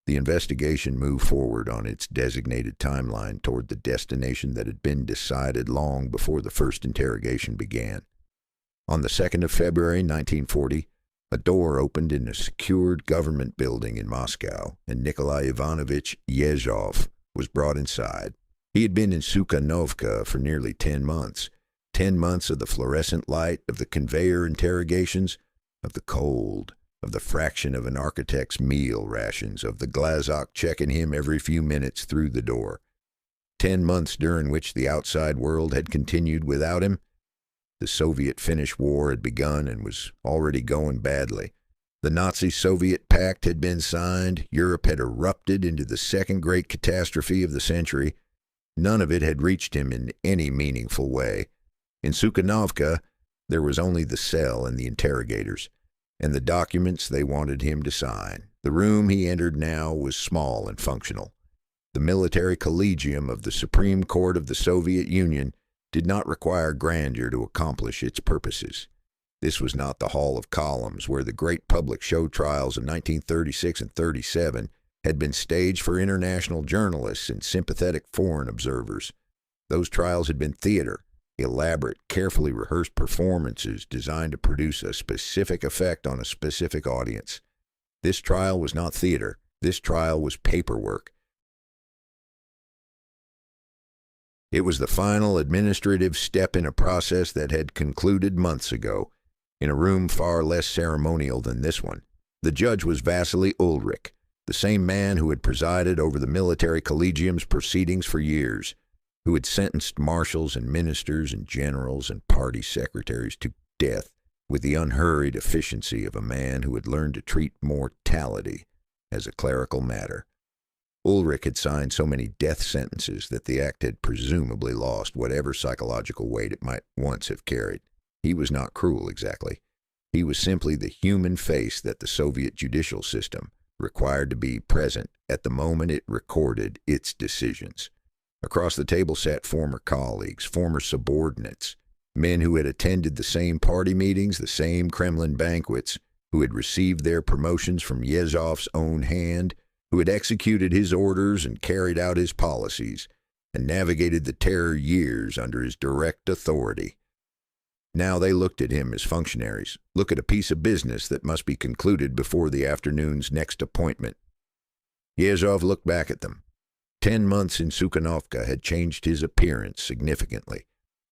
The investigation moved forward on its designated timeline toward the destination that had been decided long before the first interrogation began. On the 2nd of February, 1940, a door opened in a secured government building in Moscow, and Nikolai Ivanovich Yezhov was brought inside. He had been in Sukhanovka for nearly 10 months. 10 months of the fluorescent light, of the conveyor interrogations, of the cold, of the fraction of an architect's meal rations, of the glazok checking him every few minutes through the door. 10 months during which the outside world had continued without him. The Soviet-Finnish War had begun and was already going badly. The Nazi-Soviet pact had been signed. Europe had erupted into the second great catastrophe of the century. None of it had reached him in any meaningful way. In Sukhanovka, there was only the cell and the interrogators, and the documents they wanted him to sign. The room he entered now was small and functional. The military collegium of the Supreme Court of the Soviet Union did not require grandeur to accomplish its purposes. This was not the Hall of Columns where the great public show trials of 1936 and 37 had been staged for international journalists and sympathetic foreign observers. Those trials had been theater, elaborate, carefully rehearsed performances designed to produce a specific effect on a specific audience. This trial was not theater. This trial was paperwork. It was the final administrative step in a process that had concluded months ago, in a room far less ceremonial than this one. The judge was Vasily Ulrich, the same man who had presided over the military collegium's proceedings for years, who had sentenced marshals and ministers and generals and party secretaries to death with the unhurried efficiency of a man who had learned to treat mortality as a clerical matter. Ulrich had signed so many death sentences that the act had presumably lost whatever psychological weight it might once have carried. He was not cruel, exactly. He was simply the human face that the Soviet judicial system required to be present at the moment it recorded its decisions. Across the table sat former colleagues, former subordinates, men who had attended the same party meetings, the same Kremlin banquets, who had received their promotions from Yezhov's own hand, who had executed his orders and carried out his policies, and navigated the terror years under his direct authority. Now they looked at him as functionaries, look at a piece of business that must be concluded before the afternoon's next appointment. Yezhov looked back at them. 10 months in Sukhanovka had changed his appearance significantly.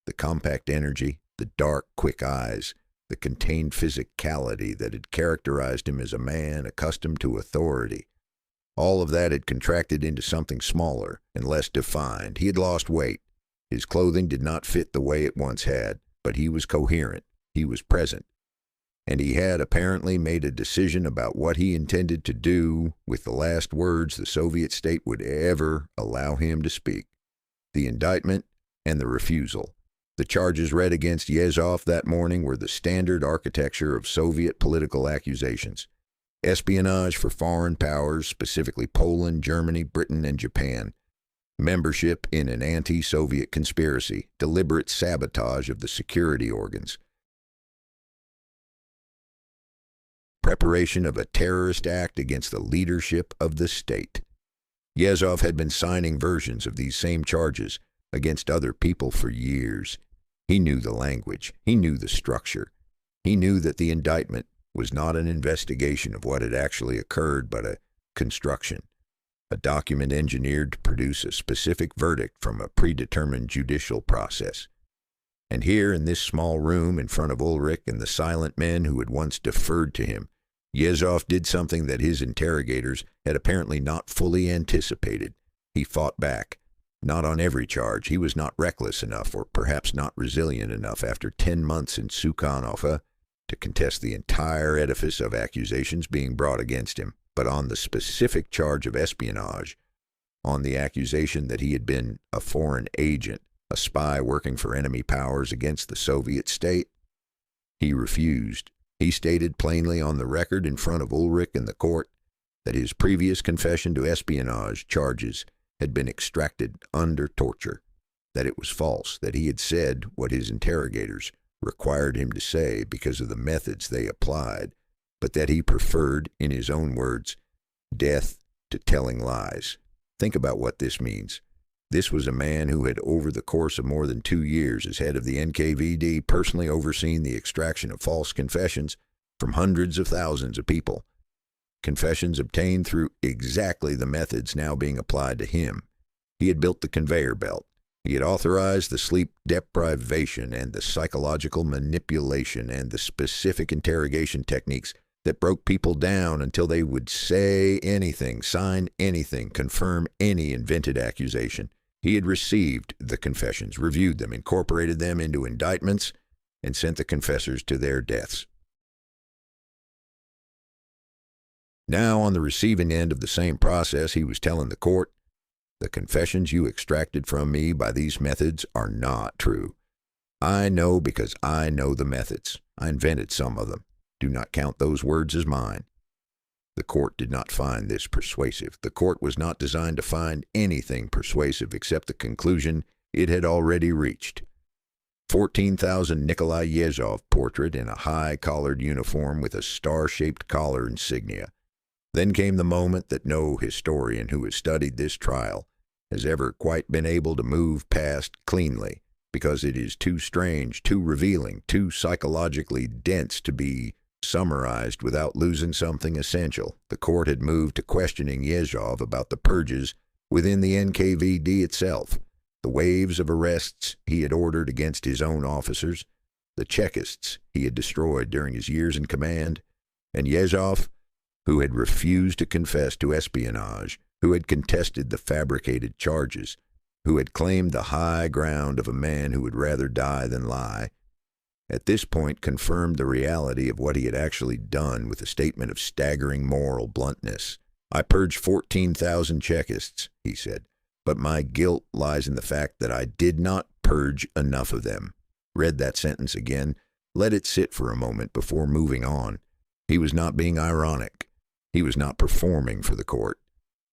The compact energy, the dark, quick eyes, the contained physicality that had characterized him as a man accustomed to authority. All of that had contracted into something smaller and less defined. He had lost weight. His clothing did not fit the way it once had, but he was coherent. He was present. And he had apparently made a decision about what he intended to do with the last words the Soviet state would ever allow him to speak. The indictment and the refusal. The charges read against Yezhov that morning were the standard architecture of Soviet political accusations. Espionage for foreign powers, specifically Poland, Germany, Britain, and Japan. Membership in an anti-Soviet conspiracy, deliberate sabotage of the security organs. preparation of a terrorist act against the leadership of the state. Yezhov had been signing versions of these same charges against other people for years. He knew the language. He knew the structure. He knew that the indictment was not an investigation of what had actually occurred, but a construction, a document engineered to produce a specific verdict from a predetermined judicial process. And here in this small room in front of Ulrich and the silent men who had once deferred to him, Yezhov did something that his interrogators had apparently not fully anticipated. He fought back. Not on every charge. He was not reckless enough, or perhaps not resilient enough after 10 months in Sukhanova to contest the entire edifice of accusations being brought against him. But on the specific charge of espionage, on the accusation that he had been a foreign agent, a spy working for enemy powers against the Soviet state, he refused. He stated plainly on the record in front of Ulrich and the court that his previous confession to espionage charges had been extracted under torture, that it was false, that he had said what his interrogators required him to say because of the methods they applied, but that he preferred, in his own words, death to telling lies. Think about what this means. This was a man who had, over the course of more than 2 years as head of the NKVD, personally overseen the extraction of false confessions from hundreds of thousands of people. Confessions obtained through exactly the methods now being applied to him. He had built the conveyor belt. He had authorized the sleep deprivation and the psychological manipulation and the specific interrogation techniques that broke people down until they would say anything, sign anything, confirm any invented accusation. He had received the confessions, reviewed them, incorporated them into indictments, and sent the confessors to their deaths. Now, on the receiving end of the same process, he was telling the court, the confessions you extracted from me by these methods are not true. I know because I know the methods. I invented some of them. Do not count those words as mine. The court did not find this persuasive. The court was not designed to find anything persuasive except the conclusion it had already reached. 14,000 Nikolai Yezhov portrait in a high-collared uniform with a star-shaped collar insignia. Then came the moment that no historian who has studied this trial has ever quite been able to move past cleanly, because it is too strange, too revealing, too psychologically dense to be summarized without losing something essential. The court had moved to questioning Yezhov about the purges within the NKVD itself, the waves of arrests he had ordered against his own officers, the Chekists he had destroyed during his years in command, and Yezhov, who had refused to confess to espionage, who had contested the fabricated charges, who had claimed the high ground of a man who would rather die than lie, at this point confirmed the reality of what he had actually done with a statement of staggering moral bluntness. I purged 14,000 Chekists, he said, but my guilt lies in the fact that I did not purge enough of them. Read that sentence again. Let it sit for a moment before moving on. He was not being ironic. He was not performing for the court.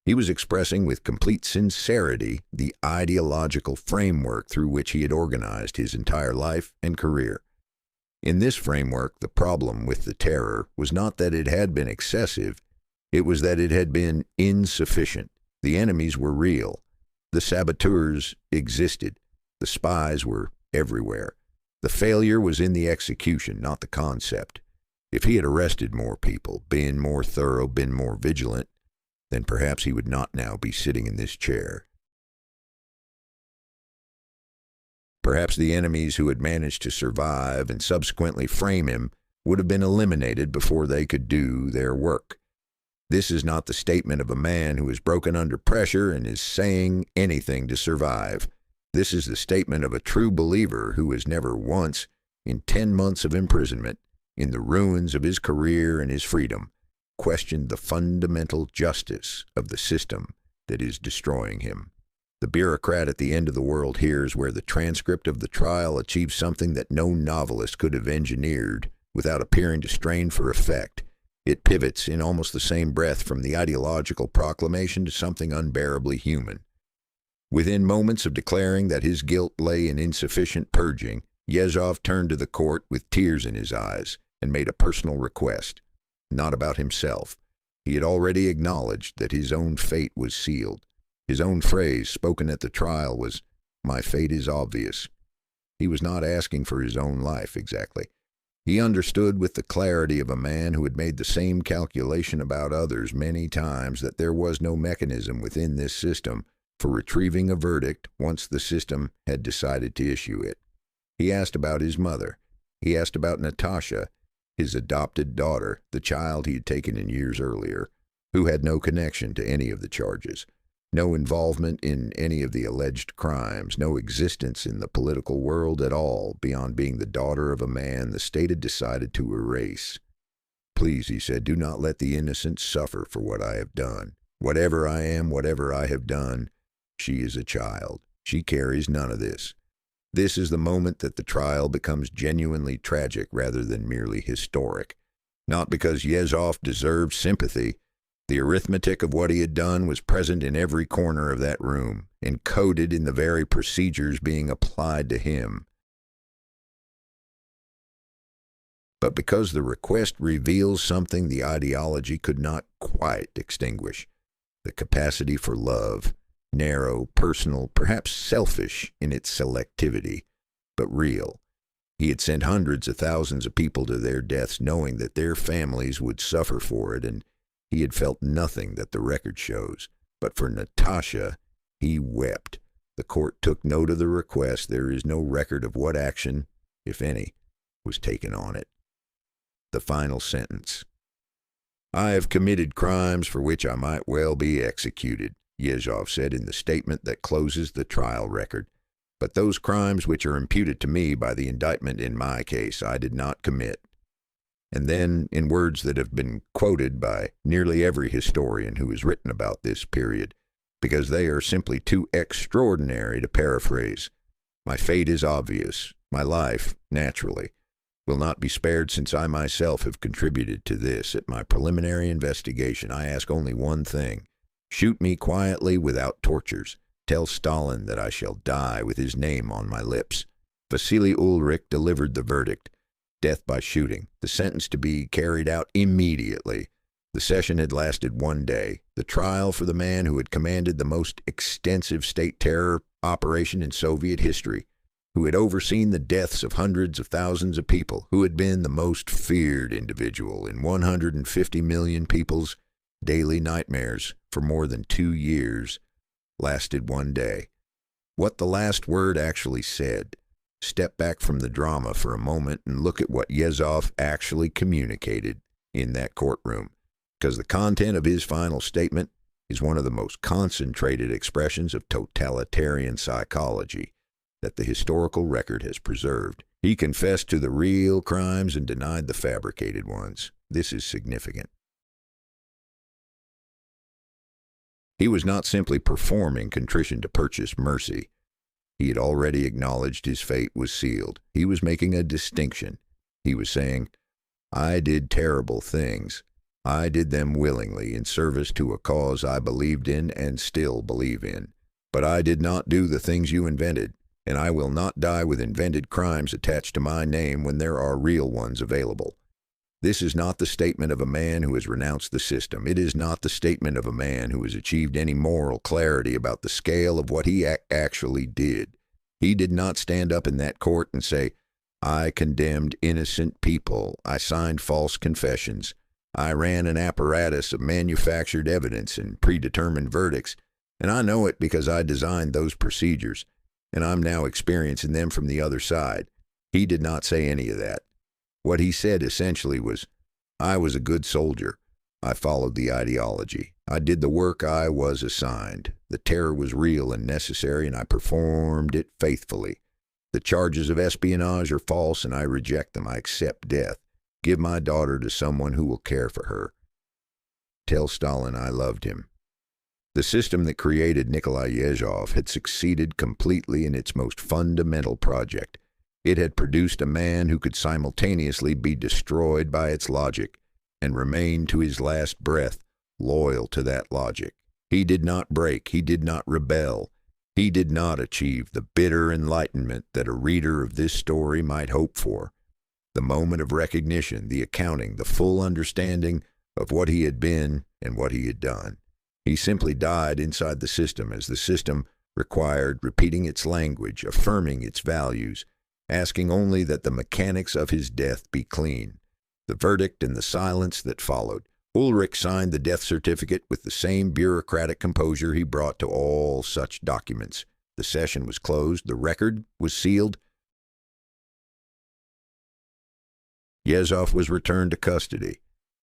He was expressing with complete sincerity the ideological framework through which he had organized his entire life and career. In this framework, the problem with the terror was not that it had been excessive, it was that it had been insufficient. The enemies were real. The saboteurs existed. The spies were everywhere. The failure was in the execution, not the concept. If he had arrested more people, been more thorough, been more vigilant, then perhaps he would not now be sitting in this chair. Perhaps the enemies who had managed to survive and subsequently frame him would have been eliminated before they could do their work. This is not the statement of a man who is broken under pressure and is saying anything to survive. This is the statement of a true believer who has never once, in 10 months of imprisonment, in the ruins of his career and his freedom, questioned the fundamental justice of the system that is destroying him. The bureaucrat at the end of the world hears where the transcript of the trial achieves something that no novelist could have engineered without appearing to strain for effect. It pivots in almost the same breath from the ideological proclamation to something unbearably human. Within moments of declaring that his guilt lay in insufficient purging, Yezhov turned to the court with tears in his eyes and made a personal request. not about himself. He had already acknowledged that his own fate was sealed. His own phrase, spoken at the trial, was, "My fate is obvious." He was not asking for his own life, exactly. He understood with the clarity of a man who had made the same calculation about others many times that there was no mechanism within this system for retrieving a verdict once the system had decided to issue it. He asked about his mother. He asked about Natasha, his adopted daughter, the child he had taken in years earlier, who had no connection to any of the charges, no involvement in any of the alleged crimes, no existence in the political world at all beyond being the daughter of a man the state had decided to erase. "Please," he said, "do not let the innocent suffer for what I have done. Whatever I am, whatever I have done, she is a child. She carries none of this." This is the moment that the trial becomes genuinely tragic rather than merely historic. Not because Yezhov deserved sympathy. The arithmetic of what he had done was present in every corner of that room, encoded in the very procedures being applied to him. But because the request reveals something the ideology could not quite extinguish, the capacity for love, narrow, personal, perhaps selfish in its selectivity, but real. He had sent hundreds of thousands of people to their deaths knowing that their families would suffer for it, and he had felt nothing that the record shows. But for Natasha, he wept. The court took note of the request. There is no record of what action, if any, was taken on it. The final sentence. "I have committed crimes for which I might well be executed," Yezhov said in the statement that closes the trial record. "But those crimes which are imputed to me by the indictment in my case, I did not commit." And then, in words that have been quoted by nearly every historian who has written about this period, because they are simply too extraordinary to paraphrase, "My fate is obvious. My life, naturally, will not be spared since I myself have contributed to this. At my preliminary investigation, I ask only one thing. Shoot me quietly without tortures. Tell Stalin that I shall die with his name on my lips." Vasily Ulrich delivered the verdict. Death by shooting, the sentence to be carried out immediately. The session had lasted 1 day. The trial for the man who had commanded the most extensive state terror operation in Soviet history, who had overseen the deaths of hundreds of thousands of people, who had been the most feared individual in 150 million people's daily nightmares for more than 2 years, lasted 1 day. What the last word actually said. Step back from the drama for a moment and look at what Yezhov actually communicated in that courtroom, because the content of his final statement is one of the most concentrated expressions of totalitarian psychology that the historical record has preserved. He confessed to the real crimes and denied the fabricated ones. This is significant. He was not simply performing contrition to purchase mercy. He had already acknowledged his fate was sealed. He was making a distinction. He was saying, "I did terrible things. I did them willingly in service to a cause I believed in and still believe in. But I did not do the things you invented, and I will not die with invented crimes attached to my name when there are real ones available." This is not the statement of a man who has renounced the system. It is not the statement of a man who has achieved any moral clarity about the scale of what he actually did. He did not stand up in that court and say, "I condemned innocent people. I signed false confessions. I ran an apparatus of manufactured evidence and predetermined verdicts, and I know it because I designed those procedures, and I'm now experiencing them from the other side." He did not say any of that. What he said essentially was, "I was a good soldier. I followed the ideology. I did the work I was assigned. The terror was real and necessary, and I performed it faithfully. The charges of espionage are false, and I reject them. I accept death. Give my daughter to someone who will care for her. Tell Stalin I loved him." The system that created Nikolai Yezhov had succeeded completely in its most fundamental project. It had produced a man who could simultaneously be destroyed by its logic and remain to his last breath loyal to that logic. He did not break. He did not rebel. He did not achieve the bitter enlightenment that a reader of this story might hope for. The moment of recognition, the accounting, the full understanding of what he had been and what he had done. He simply died inside the system as the system required, repeating its language, affirming its values, asking only that the mechanics of his death be clean. The verdict and the silence that followed. Ulrich signed the death certificate with the same bureaucratic composure he brought to all such documents. The session was closed. The record was sealed. Yezhov was returned to custody.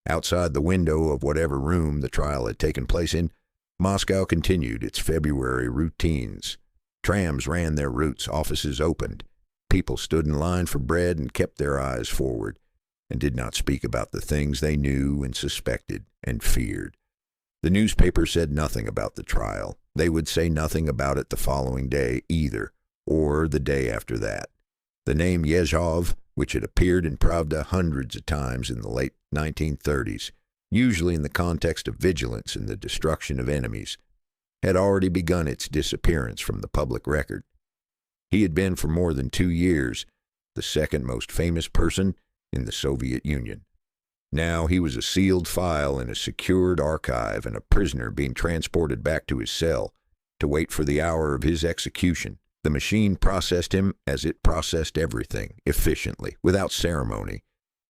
Outside the window of whatever room the trial had taken place in, Moscow continued its February routines. Trams ran their routes, offices opened. People stood in line for bread and kept their eyes forward, and did not speak about the things they knew and suspected and feared. The newspaper said nothing about the trial. They would say nothing about it the following day either, or the day after that. The name Yezhov, which had appeared in Pravda hundreds of times in the late 1930s, usually in the context of vigilance and the destruction of enemies, had already begun its disappearance from the public record. He had been for more than 2 years the second most famous person in the Soviet Union. Now he was a sealed file in a secured archive and a prisoner being transported back to his cell to wait for the hour of his execution. The machine processed him as it processed everything, efficiently, without ceremony,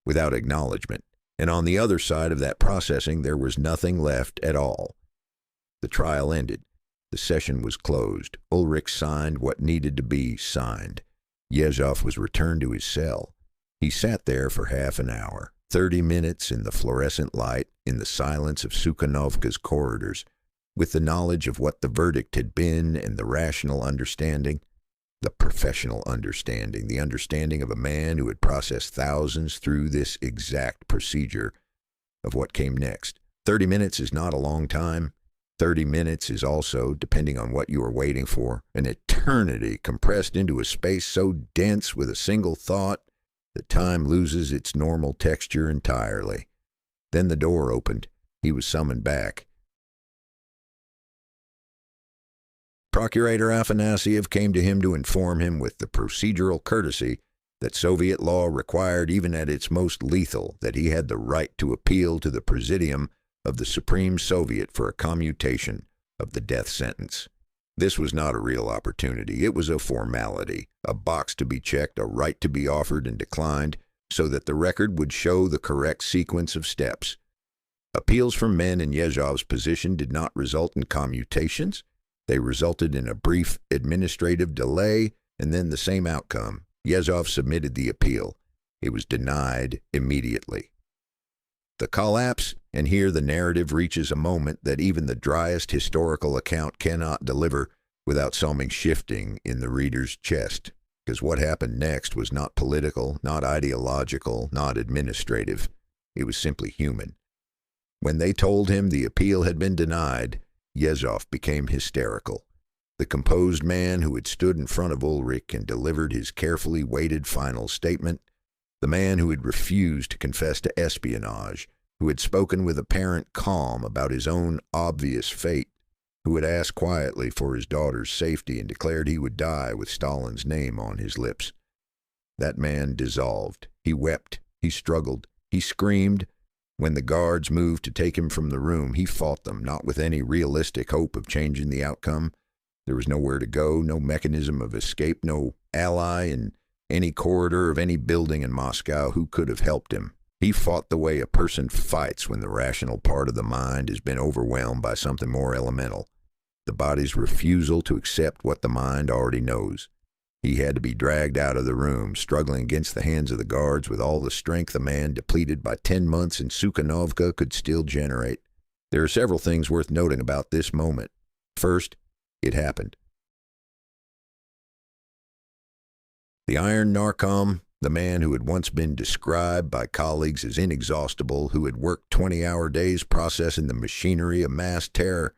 without acknowledgement. And on the other side of that processing, there was nothing left at all. The trial ended. The session was closed. Ulrich signed what needed to be signed. Yezhov was returned to his cell. He sat there for half an hour, 30 minutes in the fluorescent light, in the silence of Sukhanovka's corridors, with the knowledge of what the verdict had been and the rational understanding, the professional understanding, the understanding of a man who had processed thousands through this exact procedure of what came next. 30 minutes is not a long time. 30 minutes is also, depending on what you are waiting for, an eternity compressed into a space so dense with a single thought that time loses its normal texture entirely. Then the door opened. He was summoned back. Procurator Afanasyev came to him to inform him with the procedural courtesy that Soviet law required, even at its most lethal, that he had the right to appeal to the Presidium of the Supreme Soviet for a commutation of the death sentence. This was not a real opportunity. It was a formality, a box to be checked, a right to be offered and declined, so that the record would show the correct sequence of steps. Appeals from men in Yezhov's position did not result in commutations. They resulted in a brief administrative delay and then the same outcome. Yezhov submitted the appeal. It was denied immediately. The collapse, and here the narrative reaches a moment that even the driest historical account cannot deliver without some shifting in the reader's chest, because what happened next was not political, not ideological, not administrative. It was simply human. When they told him the appeal had been denied, Yezhov became hysterical. The composed man who had stood in front of Ulrich and delivered his carefully weighted final statement, the man who had refused to confess to espionage, who had spoken with apparent calm about his own obvious fate, who had asked quietly for his daughter's safety and declared he would die with Stalin's name on his lips. That man dissolved. He wept. He struggled. He screamed. When the guards moved to take him from the room, he fought them, not with any realistic hope of changing the outcome. There was nowhere to go, no mechanism of escape, no ally in any corridor of any building in Moscow who could have helped him. He fought the way a person fights when the rational part of the mind has been overwhelmed by something more elemental, the body's refusal to accept what the mind already knows. He had to be dragged out of the room, struggling against the hands of the guards with all the strength a man depleted by 10 months in Sukhanovka could still generate. There are several things worth noting about this moment. First, it happened. The Iron Narcom, the man who had once been described by colleagues as inexhaustible, who had worked 20-hour days processing the machinery of mass terror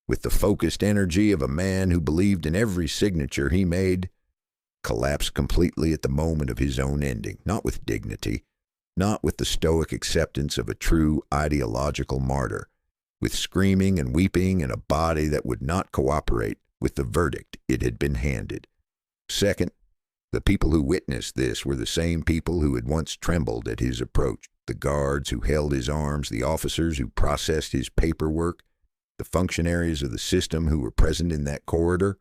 with the focused energy of a man who believed in every signature he made, collapsed completely at the moment of his own ending, not with dignity, not with the stoic acceptance of a true ideological martyr, with screaming and weeping and a body that would not cooperate with the verdict it had been handed. Second, The people who witnessed this were the same people who had once trembled at his approach. The guards who held his arms, the officers who processed his paperwork, the functionaries of the system who were present in that corridor,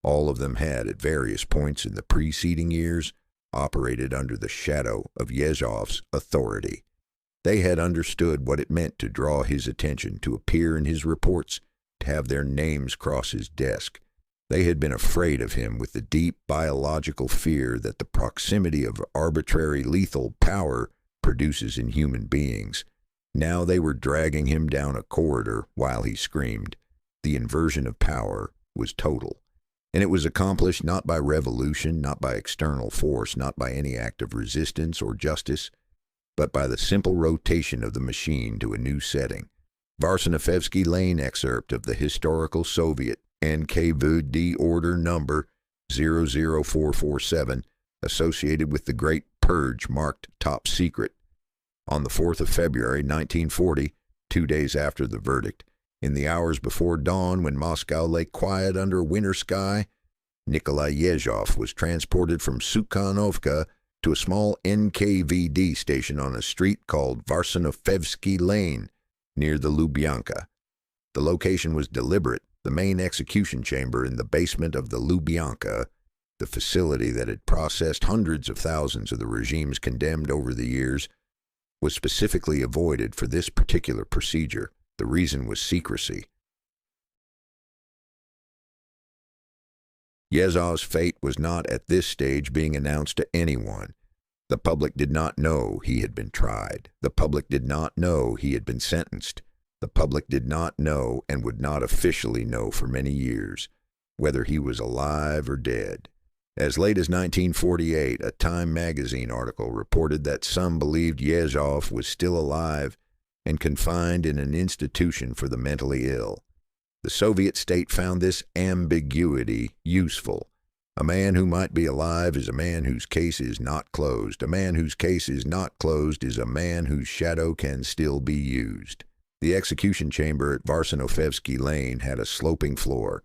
all of them had, at various points in the preceding years, operated under the shadow of Yezhov's authority. They had understood what it meant to draw his attention, to appear in his reports, to have their names cross his desk. They had been afraid of him with the deep biological fear that the proximity of arbitrary lethal power produces in human beings. Now they were dragging him down a corridor while he screamed. The inversion of power was total. And it was accomplished not by revolution, not by external force, not by any act of resistance or justice, but by the simple rotation of the machine to a new setting. Varsonoyevsky Lane excerpt of the historical Soviet NKVD order number 00447, associated with the Great Purge, marked top secret. On the 4th of February, 1940, 2 days after the verdict, in the hours before dawn when Moscow lay quiet under a winter sky, Nikolai Yezhov was transported from Sukhanovka to a small NKVD station on a street called Varsonoyevsky Lane, near the Lubyanka. The location was deliberate. The main execution chamber in the basement of the Lubyanka, the facility that had processed hundreds of thousands of the regimes condemned over the years, was specifically avoided for this particular procedure. The reason was secrecy. Yezhov's fate was not at this stage being announced to anyone. The public did not know he had been tried. The public did not know he had been sentenced. The public did not know and would not officially know for many years whether he was alive or dead. As late as 1948, a Time magazine article reported that some believed Yezhov was still alive and confined in an institution for the mentally ill. The Soviet state found this ambiguity useful. A man who might be alive is a man whose case is not closed. A man whose case is not closed is a man whose shadow can still be used. The execution chamber at Varsonoyevsky Lane had a sloping floor.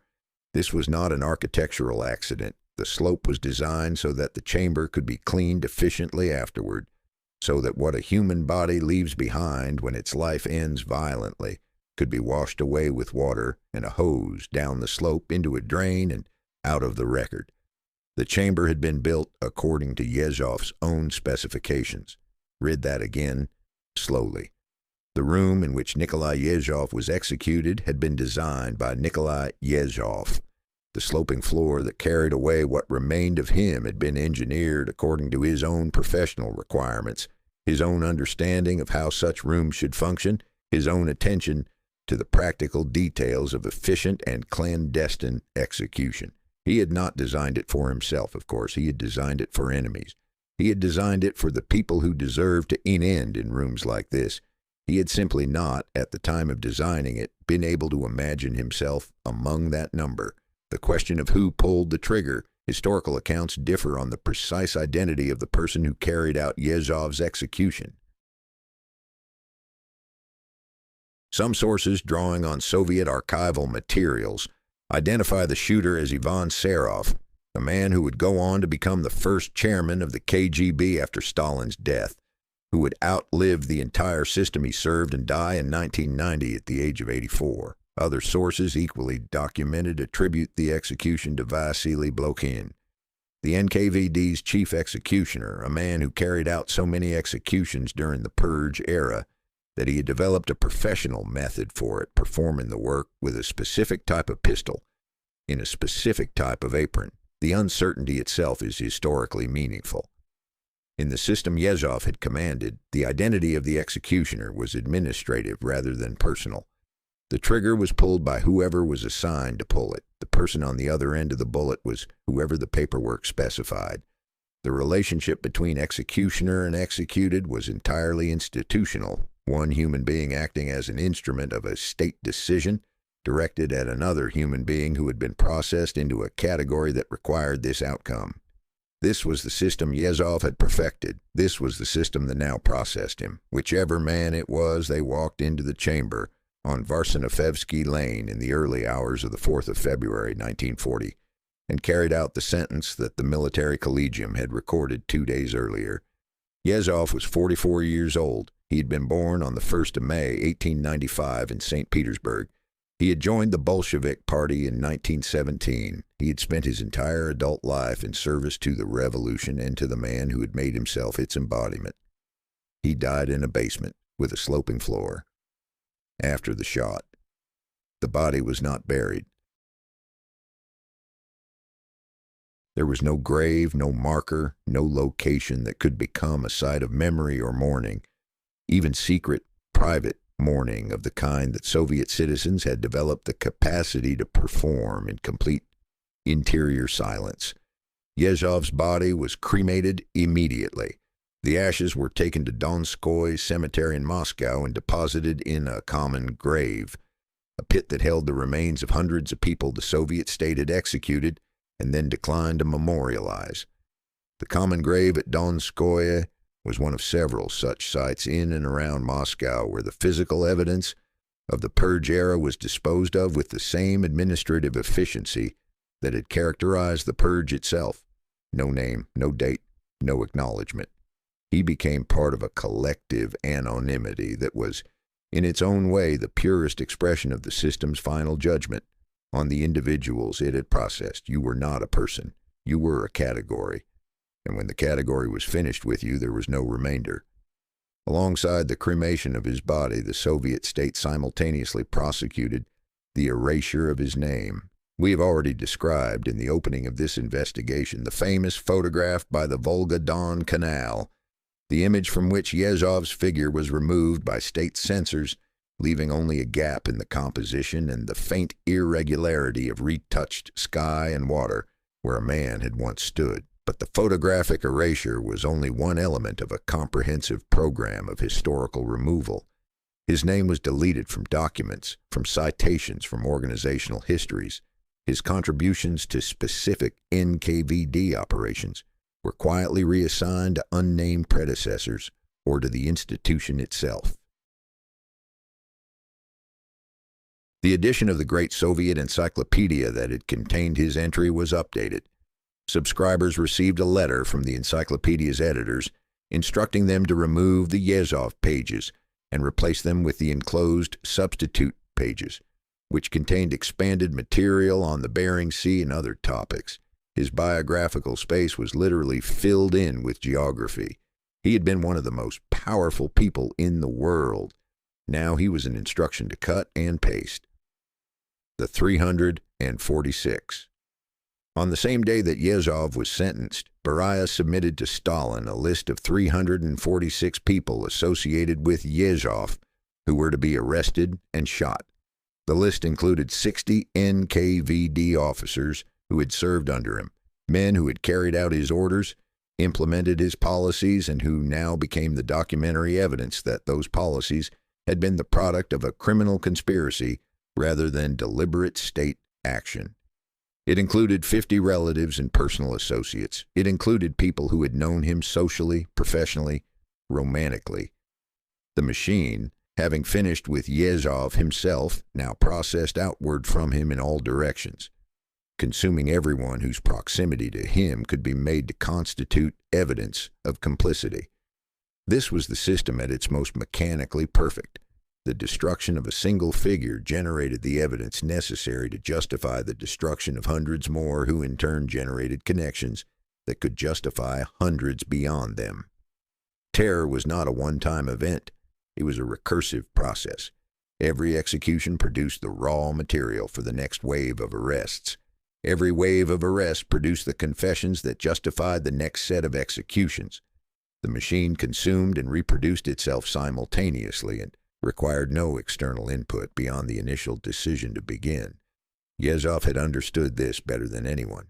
This was not an architectural accident. The slope was designed so that the chamber could be cleaned efficiently afterward, so that what a human body leaves behind when its life ends violently could be washed away with water and a hose down the slope into a drain and out of the record. The chamber had been built according to Yezhov's own specifications. Read that again, slowly. The room in which Nikolai Yezhov was executed had been designed by Nikolai Yezhov. The sloping floor that carried away what remained of him had been engineered according to his own professional requirements, his own understanding of how such rooms should function, his own attention to the practical details of efficient and clandestine execution. He had not designed it for himself, of course. He had designed it for enemies. He had designed it for the people who deserved to end in rooms like this. He had simply not, at the time of designing it, been able to imagine himself among that number. The question of who pulled the trigger, historical accounts differ on the precise identity of the person who carried out Yezhov's execution. Some sources, drawing on Soviet archival materials, identify the shooter as Ivan Serov, a man who would go on to become the first chairman of the KGB after Stalin's death, who would outlive the entire system he served and die in 1990 at the age of 84. Other sources, equally documented, attribute the execution to Vasily Blokhin, the NKVD's chief executioner, a man who carried out so many executions during the Purge era that he had developed a professional method for it, performing the work with a specific type of pistol, in a specific type of apron. The uncertainty itself is historically meaningful. In the system Yezhov had commanded, the identity of the executioner was administrative rather than personal. The trigger was pulled by whoever was assigned to pull it. The person on the other end of the bullet was whoever the paperwork specified. The relationship between executioner and executed was entirely institutional, one human being acting as an instrument of a state decision directed at another human being who had been processed into a category that required this outcome. This was the system Yezhov had perfected. This was the system that now processed him. Whichever man it was, they walked into the chamber on Varsonoyevsky Lane in the early hours of the 4th of February, 1940. and carried out the sentence that the military collegium had recorded 2 days earlier. Yezhov was 44 years old. He had been born on the 1st of May, 1895 in St. Petersburg. He had joined the Bolshevik Party in 1917. He had spent his entire adult life in service to the revolution and to the man who had made himself its embodiment. He died in a basement with a sloping floor. After the shot, the body was not buried. There was no grave, no marker, no location that could become a site of memory or mourning, even secret, private mourning of the kind that Soviet citizens had developed the capacity to perform in complete interior silence. Yezhov's body was cremated immediately. The ashes were taken to Donskoy Cemetery in Moscow and deposited in a common grave, a pit that held the remains of hundreds of people the Soviet state had executed and then declined to memorialize. The common grave at Donskoye was one of several such sites in and around Moscow where the physical evidence of the purge era was disposed of with the same administrative efficiency that had characterized the purge itself. No name, no date, no acknowledgement. He became part of a collective anonymity that was, in its own way, the purest expression of the system's final judgment on the individuals it had processed. You were not a person. You were a category. And when the category was finished with you, there was no remainder. Alongside the cremation of his body, the Soviet state simultaneously prosecuted the erasure of his name. We have already described in the opening of this investigation the famous photograph by the Volga-Don Canal, the image from which Yezhov's figure was removed by state censors, leaving only a gap in the composition and the faint irregularity of retouched sky and water where a man had once stood. But the photographic erasure was only one element of a comprehensive program of historical removal. His name was deleted from documents, from citations, from organizational histories. His contributions to specific NKVD operations were quietly reassigned to unnamed predecessors or to the institution itself. The edition of the Great Soviet Encyclopedia that had contained his entry was updated. Subscribers received a letter from the encyclopedia's editors instructing them to remove the Yezhov pages and replace them with the enclosed substitute pages, which contained expanded material on the Bering Sea and other topics. His biographical space was literally filled in with geography. He had been one of the most powerful people in the world. Now he was an instruction to cut and paste. The 346. On the same day that Yezhov was sentenced, Beria submitted to Stalin a list of 346 people associated with Yezhov who were to be arrested and shot. The list included 60 NKVD officers who had served under him, men who had carried out his orders, implemented his policies, and who now became the documentary evidence that those policies had been the product of a criminal conspiracy rather than deliberate state action. It included 50 relatives and personal associates. It included people who had known him socially, professionally, romantically. The machine, having finished with Yezhov himself, now processed outward from him in all directions, consuming everyone whose proximity to him could be made to constitute evidence of complicity. This was the system at its most mechanically perfect. The destruction of a single figure generated the evidence necessary to justify the destruction of hundreds more, who in turn generated connections that could justify hundreds beyond them. Terror was not a one-time event. It was a recursive process. Every execution produced the raw material for the next wave of arrests. Every wave of arrests produced the confessions that justified the next set of executions. The machine consumed and reproduced itself simultaneously and required no external input beyond the initial decision to begin. Yezhov had understood this better than anyone.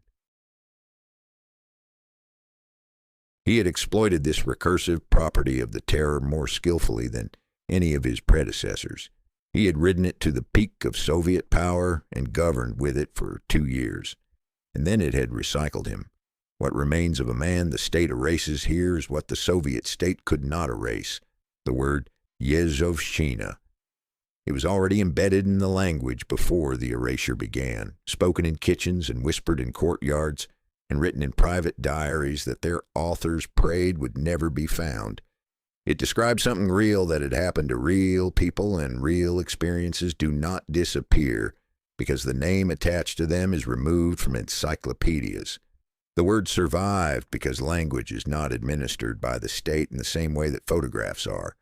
He had exploited this recursive property of the terror more skillfully than any of his predecessors. He had ridden it to the peak of Soviet power and governed with it for 2 years. And then it had recycled him. What remains of a man the state erases here is what the Soviet state could not erase: the word Yezhovchina. It was already embedded in the language before the erasure began, spoken in kitchens and whispered in courtyards, and written in private diaries that their authors prayed would never be found. It described something real that had happened to real people, and real experiences do not disappear because the name attached to them is removed from encyclopedias. The word survived because language is not administered by the state in the same way that photographs are.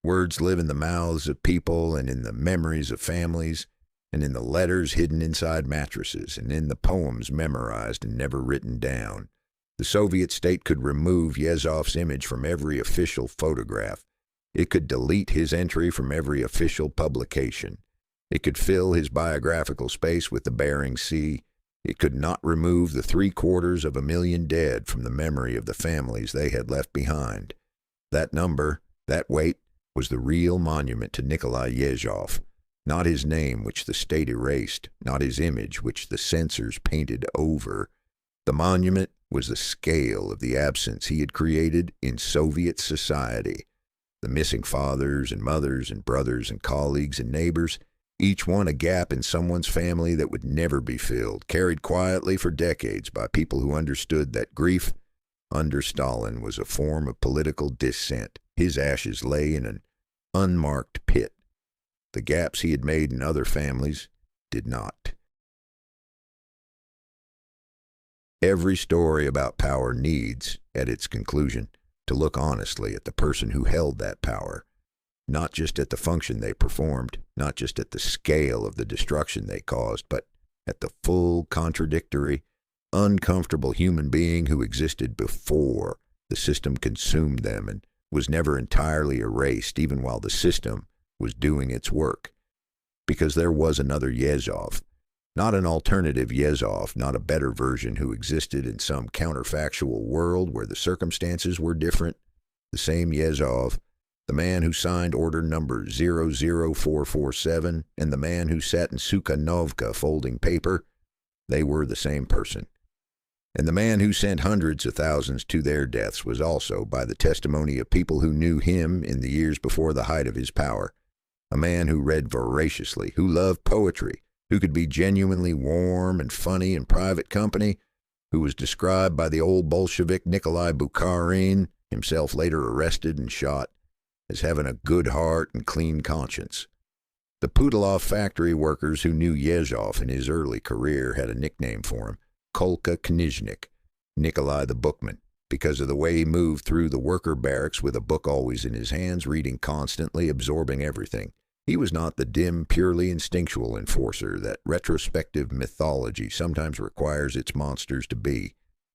Words live in the mouths of people and in the memories of families, and in the letters hidden inside mattresses, and in the poems memorized and never written down. The Soviet state could remove Yezhov's image from every official photograph. It could delete his entry from every official publication. It could fill his biographical space with the Bering Sea. It could not remove the 750,000 dead from the memory of the families they had left behind. That number, that weight, was the real monument to Nikolai Yezhov, not his name which the state erased, not his image which the censors painted over. The monument was the scale of the absence he had created in Soviet society. The missing fathers and mothers and brothers and colleagues and neighbors, each one a gap in someone's family that would never be filled, carried quietly for decades by people who understood that grief under Stalin was a form of political dissent. His ashes lay in an unmarked pit. The gaps he had made in other families did not. Every story about power needs, at its conclusion, to look honestly at the person who held that power, not just at the function they performed, not just at the scale of the destruction they caused, but at the full, contradictory, uncomfortable human being who existed before the system consumed them and was never entirely erased, even while the system was doing its work. Because there was another Yezhov, not an alternative Yezhov, not a better version who existed in some counterfactual world where the circumstances were different. The same Yezhov, the man who signed order number 00447 and the man who sat in Sukhanovka folding paper, they were the same person. And the man who sent hundreds of thousands to their deaths was also, by the testimony of people who knew him in the years before the height of his power, a man who read voraciously, who loved poetry, who could be genuinely warm and funny in private company, who was described by the old Bolshevik Nikolai Bukharin, himself later arrested and shot, as having a good heart and clean conscience. The Putilov factory workers who knew Yezhov in his early career had a nickname for him, Kolka Knizhnik, Nikolai the Bookman, because of the way he moved through the worker barracks with a book always in his hands, reading constantly, absorbing everything. He was not the dim, purely instinctual enforcer that retrospective mythology sometimes requires its monsters to be.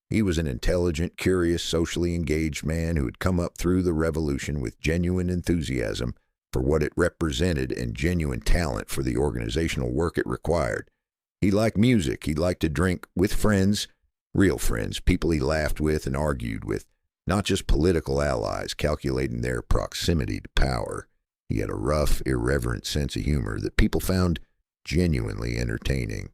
He was an intelligent, curious, socially engaged man who had come up through the revolution with genuine enthusiasm for what it represented and genuine talent for the organizational work it required. He liked music. He liked to drink with friends, real friends, people he laughed with and argued with, not just political allies calculating their proximity to power. He had a rough, irreverent sense of humor that people found genuinely entertaining.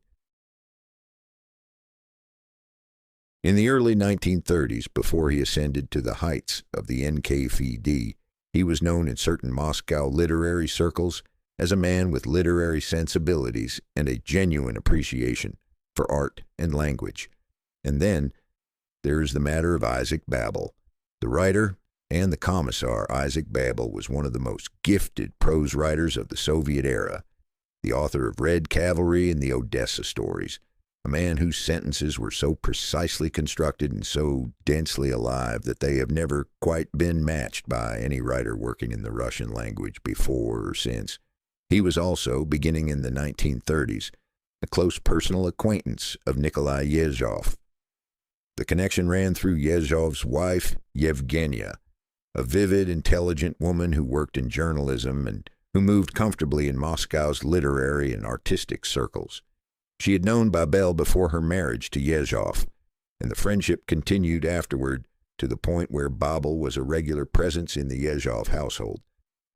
In the early 1930s, before he ascended to the heights of the NKVD, he was known in certain Moscow literary circles as a man with literary sensibilities and a genuine appreciation for art and language. And then there is the matter of Isaac Babel. The writer and the commissar Isaac Babel was one of the most gifted prose writers of the Soviet era, the author of Red Cavalry and the Odessa stories, a man whose sentences were so precisely constructed and so densely alive that they have never quite been matched by any writer working in the Russian language before or since. He was also, beginning in the 1930s, a close personal acquaintance of Nikolai Yezhov. The connection ran through Yezhov's wife, Yevgenia, a vivid, intelligent woman who worked in journalism and who moved comfortably in Moscow's literary and artistic circles. She had known Babel before her marriage to Yezhov, and the friendship continued afterward to the point where Babel was a regular presence in the Yezhov household,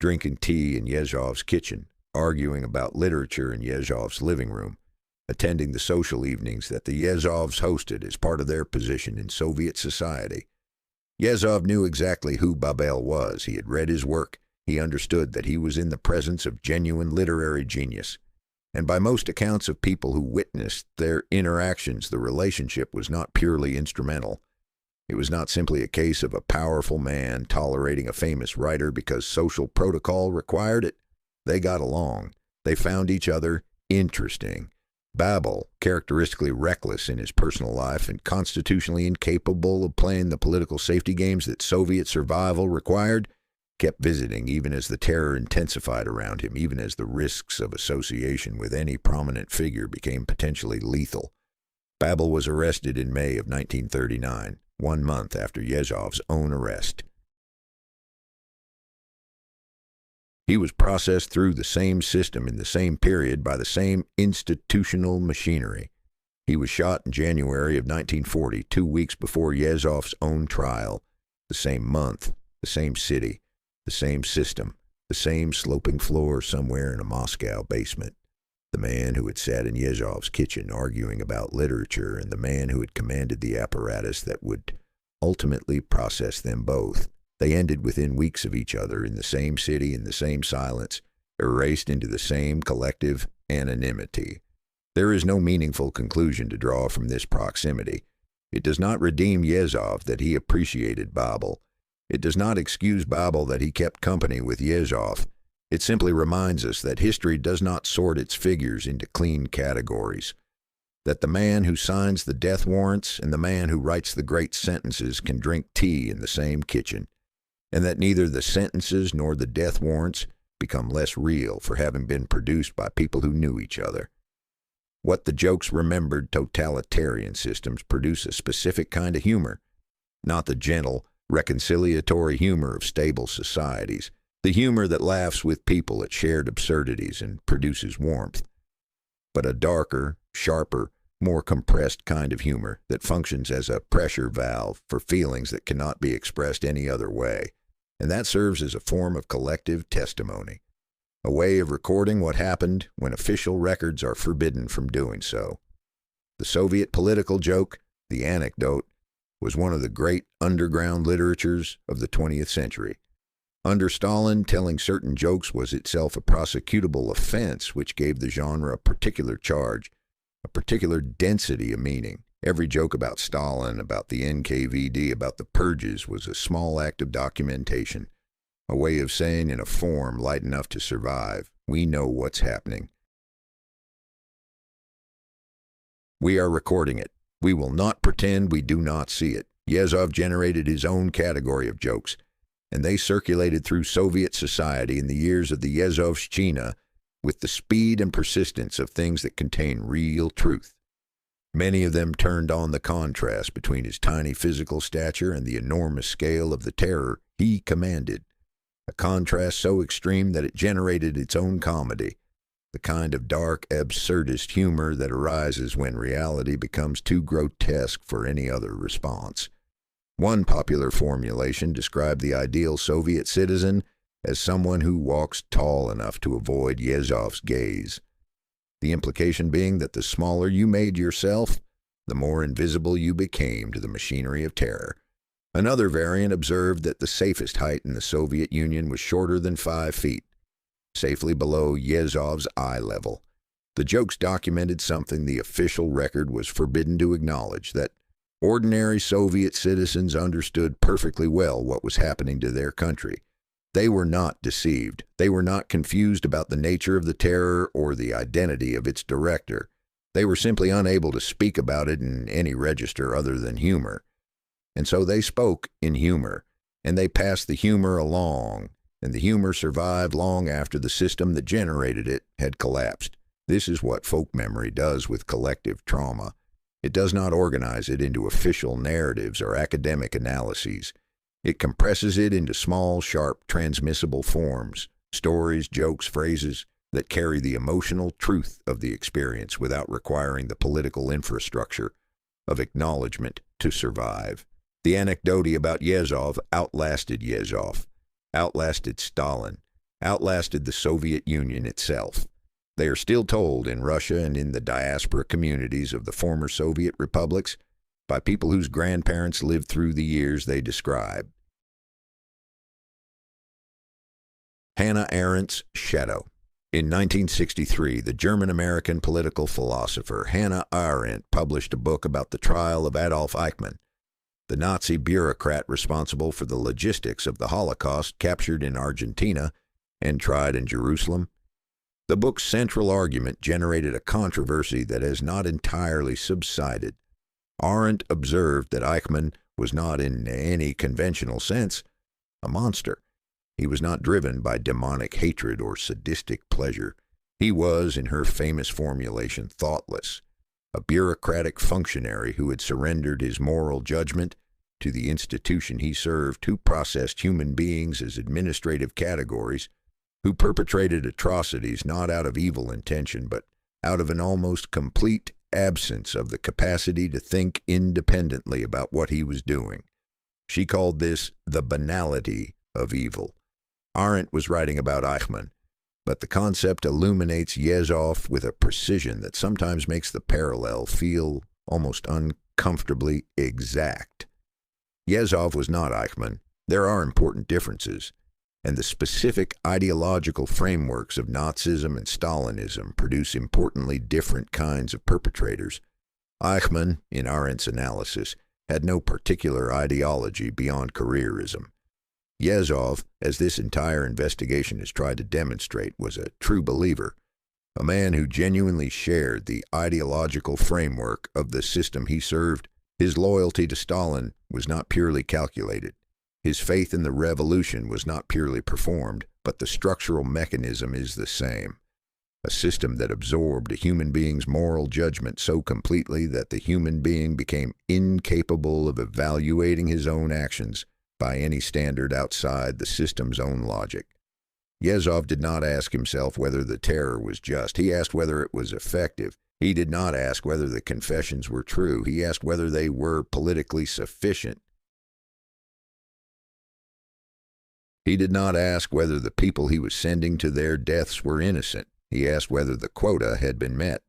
drinking tea in Yezhov's kitchen, arguing about literature in Yezhov's living room, attending the social evenings that the Yezhovs hosted as part of their position in Soviet society. Yezhov knew exactly who Babel was. He had read his work. he understood that he was in the presence of genuine literary genius. And by most accounts of people who witnessed their interactions, the relationship was not purely instrumental. It was not simply a case of a powerful man tolerating a famous writer because social protocol required it. They got along. They found each other interesting. Babel, characteristically reckless in his personal life and constitutionally incapable of playing the political safety games that Soviet survival required, kept visiting even as the terror intensified around him, even as the risks of association with any prominent figure became potentially lethal. Babel was arrested in May of 1939, 1 month after Yezhov's own arrest. He was processed through the same system in the same period by the same institutional machinery. He was shot in January of 1940, 2 weeks before Yezhov's own trial. The same month, the same city, the same system, the same sloping floor somewhere in a Moscow basement. The man who had sat in Yezhov's kitchen arguing about literature and the man who had commanded the apparatus that would ultimately process them both. They ended within weeks of each other in the same city, in the same silence, erased into the same collective anonymity. There is no meaningful conclusion to draw from this proximity. It does not redeem Yezhov that he appreciated Babel. It does not excuse Babel that he kept company with Yezhov. It simply reminds us that history does not sort its figures into clean categories, that the man who signs the death warrants and the man who writes the great sentences can drink tea in the same kitchen, and that neither the sentences nor the death warrants become less real for having been produced by people who knew each other. What the jokes remembered totalitarian systems produce a specific kind of humor, not the gentle, reconciliatory humor of stable societies, the humor that laughs with people at shared absurdities and produces warmth, but a darker, sharper, more compressed kind of humor that functions as a pressure valve for feelings that cannot be expressed any other way. And that serves as a form of collective testimony, a way of recording what happened when official records are forbidden from doing so. The Soviet political joke, the anecdote, was one of the great underground literatures of the 20th century. Under Stalin, telling certain jokes was itself a prosecutable offense, which gave the genre a particular charge, a particular density of meaning. Every joke about Stalin, about the NKVD, about the purges was a small act of documentation, a way of saying in a form light enough to survive, we know what's happening. We are recording it. We will not pretend we do not see it. Yezhov generated his own category of jokes, and they circulated through Soviet society in the years of the Yezhovshchina with the speed and persistence of things that contain real truth. Many of them turned on the contrast between his tiny physical stature and the enormous scale of the terror he commanded, a contrast so extreme that it generated its own comedy, the kind of dark, absurdist humor that arises when reality becomes too grotesque for any other response. One popular formulation described the ideal Soviet citizen as someone who walks tall enough to avoid Yezhov's gaze, the implication being that the smaller you made yourself, the more invisible you became to the machinery of terror. Another variant observed that the safest height in the Soviet Union was shorter than 5 feet, safely below Yezhov's eye level. The jokes documented something the official record was forbidden to acknowledge, that ordinary Soviet citizens understood perfectly well what was happening to their country. They were not deceived. They were not confused about the nature of the terror or the identity of its director. They were simply unable to speak about it in any register other than humor. And so they spoke in humor, and they passed the humor along, and the humor survived long after the system that generated it had collapsed. This is what folk memory does with collective trauma. It does not organize it into official narratives or academic analyses. It compresses it into small, sharp, transmissible forms, stories, jokes, phrases that carry the emotional truth of the experience without requiring the political infrastructure of acknowledgement to survive. The anecdote about Yezhov outlasted Yezhov, outlasted Stalin, outlasted the Soviet Union itself. They are still told in Russia and in the diaspora communities of the former Soviet republics by people whose grandparents lived through the years they describe. Hannah Arendt's shadow. In 1963, the German-American political philosopher Hannah Arendt published a book about the trial of Adolf Eichmann, the Nazi bureaucrat responsible for the logistics of the Holocaust, captured in Argentina and tried in Jerusalem. The book's central argument generated a controversy that has not entirely subsided. Arendt observed that Eichmann was not, in any conventional sense, a monster. He was not driven by demonic hatred or sadistic pleasure. He was, in her famous formulation, thoughtless, a bureaucratic functionary who had surrendered his moral judgment to the institution he served, who processed human beings as administrative categories, who perpetrated atrocities not out of evil intention, but out of an almost complete absence of the capacity to think independently about what he was doing. She called this the banality of evil. Arendt was writing about Eichmann, but the concept illuminates Yezhov with a precision that sometimes makes the parallel feel almost uncomfortably exact. Yezhov was not Eichmann. There are important differences, and the specific ideological frameworks of Nazism and Stalinism produce importantly different kinds of perpetrators. Eichmann, in Arendt's analysis, had no particular ideology beyond careerism. Yezhov, as this entire investigation has tried to demonstrate, was a true believer, a man who genuinely shared the ideological framework of the system he served. His loyalty to Stalin was not purely calculated. His faith in the revolution was not purely performed, but the structural mechanism is the same. A system that absorbed a human being's moral judgment so completely that the human being became incapable of evaluating his own actions by any standard outside the system's own logic. Yezhov did not ask himself whether the terror was just. He asked whether it was effective. He did not ask whether the confessions were true. He asked whether they were politically sufficient. He did not ask whether the people he was sending to their deaths were innocent. He asked whether the quota had been met.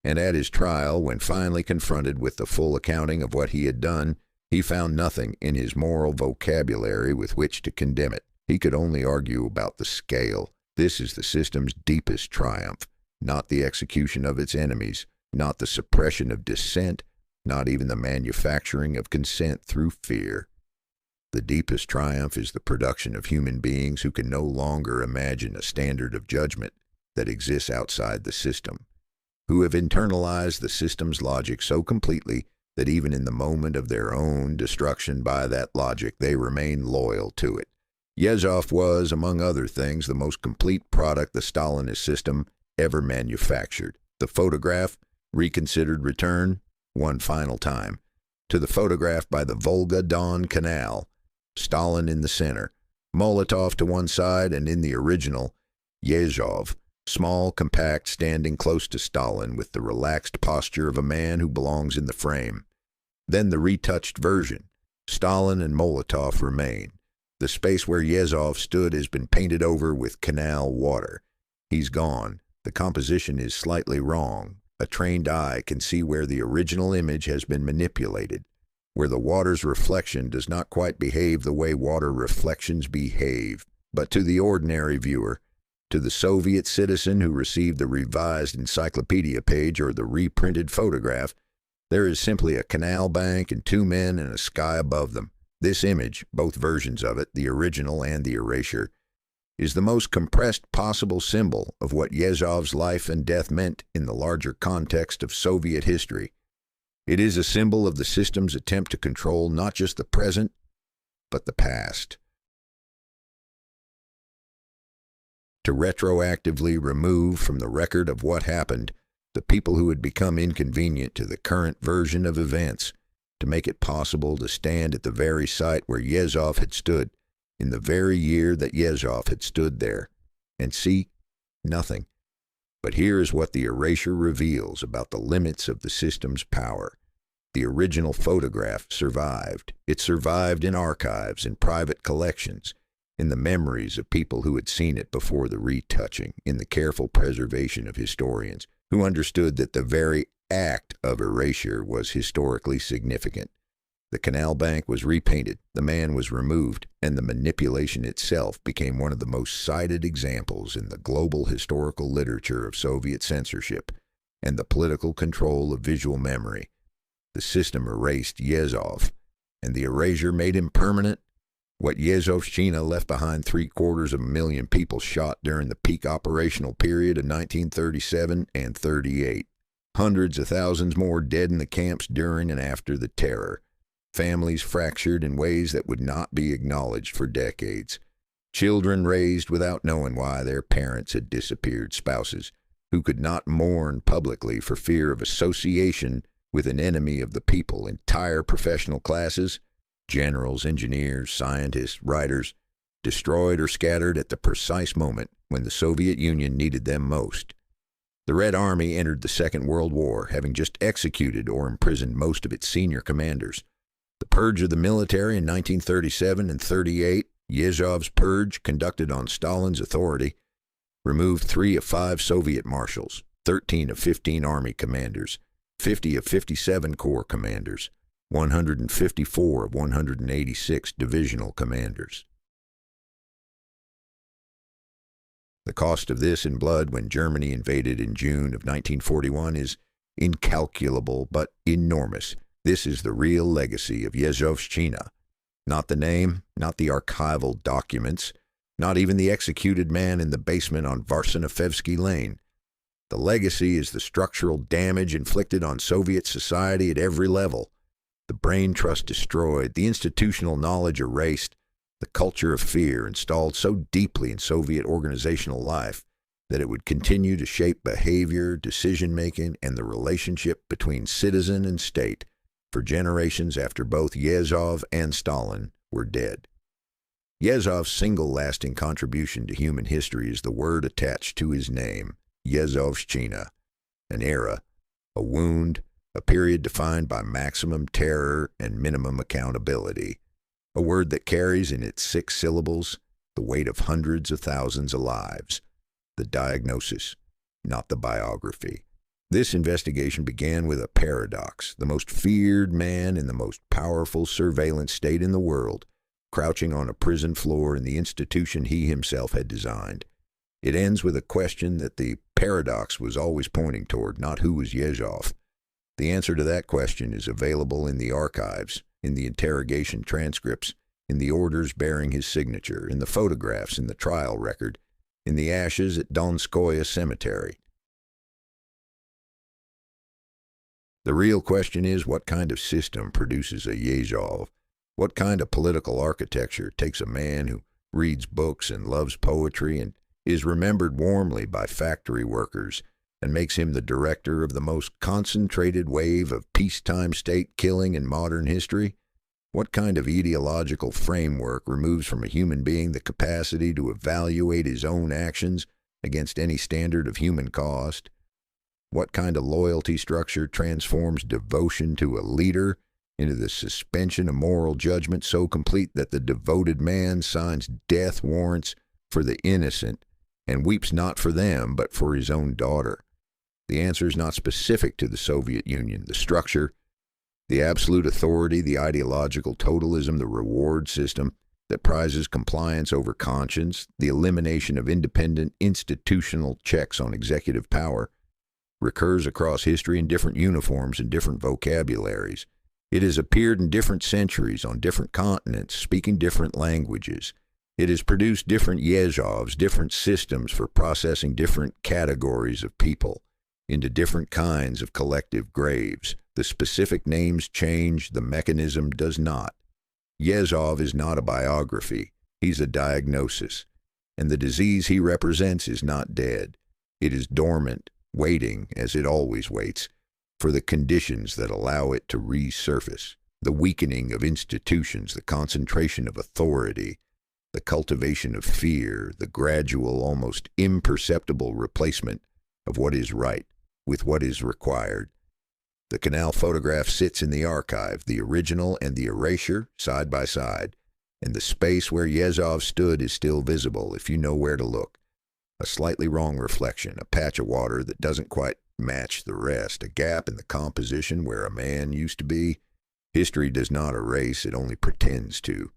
And at his trial, when finally confronted with the full accounting of what he had done, he found nothing in his moral vocabulary with which to condemn it. He could only argue about the scale. This is the system's deepest triumph, not the execution of its enemies, not the suppression of dissent, not even the manufacturing of consent through fear. The deepest triumph is the production of human beings who can no longer imagine a standard of judgment that exists outside the system, who have internalized the system's logic so completely that even in the moment of their own destruction by that logic, they remain loyal to it. Yezhov was, among other things, the most complete product the Stalinist system ever manufactured. The photograph, reconsidered return, one final time, to the photograph by the Volga-Don Canal, Stalin in the center, Molotov to one side, and in the original, Yezhov, small, compact, standing close to Stalin with the relaxed posture of a man who belongs in the frame. Then the retouched version. Stalin and Molotov remain. The space where Yezhov stood has been painted over with canal water. He's gone. The composition is slightly wrong. A trained eye can see where the original image has been manipulated, where the water's reflection does not quite behave the way water reflections behave. But to the ordinary viewer, to the Soviet citizen who received the revised encyclopedia page or the reprinted photograph, there is simply a canal bank and two men and a sky above them. This image, both versions of it, the original and the erasure, is the most compressed possible symbol of what Yezhov's life and death meant in the larger context of Soviet history. It is a symbol of the system's attempt to control not just the present, but the past. To retroactively remove from the record of what happened the people who had become inconvenient to the current version of events, to make it possible to stand at the very site where Yezhov had stood, in the very year that Yezhov had stood there, and see nothing. But here is what the erasure reveals about the limits of the system's power. The original photograph survived. It survived in archives, in private collections, in the memories of people who had seen it before the retouching, in the careful preservation of historians, who understood that the very act of erasure was historically significant. The canal bank was repainted, the man was removed, and the manipulation itself became one of the most cited examples in the global historical literature of Soviet censorship and the political control of visual memory. The system erased Yezhov, and the erasure made him permanent. What Yezhovchina left behind 750,000 people shot during the peak operational period of 1937 and 38. Hundreds of thousands more dead in the camps during and after the terror. Families fractured in ways that would not be acknowledged for decades. Children raised without knowing why their parents had disappeared. Spouses who could not mourn publicly for fear of association with an enemy of the people. Entire professional classes, generals, engineers, scientists, writers, destroyed or scattered at the precise moment when the Soviet Union needed them most. The Red Army entered the Second World War, having just executed or imprisoned most of its senior commanders. The purge of the military in 1937 and 38, Yezhov's purge, conducted on Stalin's authority, removed 3 of 5 Soviet marshals, 13 of 15 army commanders, 50 of 57 corps commanders, 154 of 186 divisional commanders. The cost of this in blood when Germany invaded in June of 1941 is incalculable but enormous. This is the real legacy of Yezhovchina. Not the name, not the archival documents, not even the executed man in the basement on Varsanofevsky Lane. The legacy is the structural damage inflicted on Soviet society at every level. The brain trust destroyed, the institutional knowledge erased, the culture of fear installed so deeply in Soviet organizational life that it would continue to shape behavior, decision-making, and the relationship between citizen and state for generations after both Yezhov and Stalin were dead. Yezhov's single lasting contribution to human history is the word attached to his name, Yezhovshchina, an era, a wound, a period defined by maximum terror and minimum accountability, a word that carries in its 6 syllables the weight of hundreds of thousands of lives, the diagnosis, not the biography. This investigation began with a paradox, the most feared man in the most powerful surveillance state in the world, crouching on a prison floor in the institution he himself had designed. It ends with a question that the paradox was always pointing toward, not who was Yezhov. The answer to that question is available in the archives, in the interrogation transcripts, in the orders bearing his signature, in the photographs in the trial record, in the ashes at Donskoye Cemetery. The real question is, what kind of system produces a Yezhov? What kind of political architecture takes a man who reads books and loves poetry and is remembered warmly by factory workers and makes him the director of the most concentrated wave of peacetime state killing in modern history? What kind of ideological framework removes from a human being the capacity to evaluate his own actions against any standard of human cost? What kind of loyalty structure transforms devotion to a leader into the suspension of moral judgment so complete that the devoted man signs death warrants for the innocent and weeps not for them but for his own daughter? The answer is not specific to the Soviet Union. The structure, the absolute authority, the ideological totalism, the reward system that prizes compliance over conscience, the elimination of independent institutional checks on executive power, recurs across history in different uniforms and different vocabularies. It has appeared in different centuries on different continents, speaking different languages. It has produced different Yezhovs, different systems for processing different categories of people into different kinds of collective graves. The specific names change, the mechanism does not. Yezhov is not a biography, he's a diagnosis, and the disease he represents is not dead. It is dormant, waiting, as it always waits, for the conditions that allow it to resurface. The weakening of institutions, the concentration of authority, the cultivation of fear, the gradual, almost imperceptible replacement of what is right with what is required. The canal photograph sits in the archive, the original and the erasure side by side, and the space where Yezhov stood is still visible if you know where to look. A slightly wrong reflection, a patch of water that doesn't quite match the rest, a gap in the composition where a man used to be. History does not erase, it only pretends to.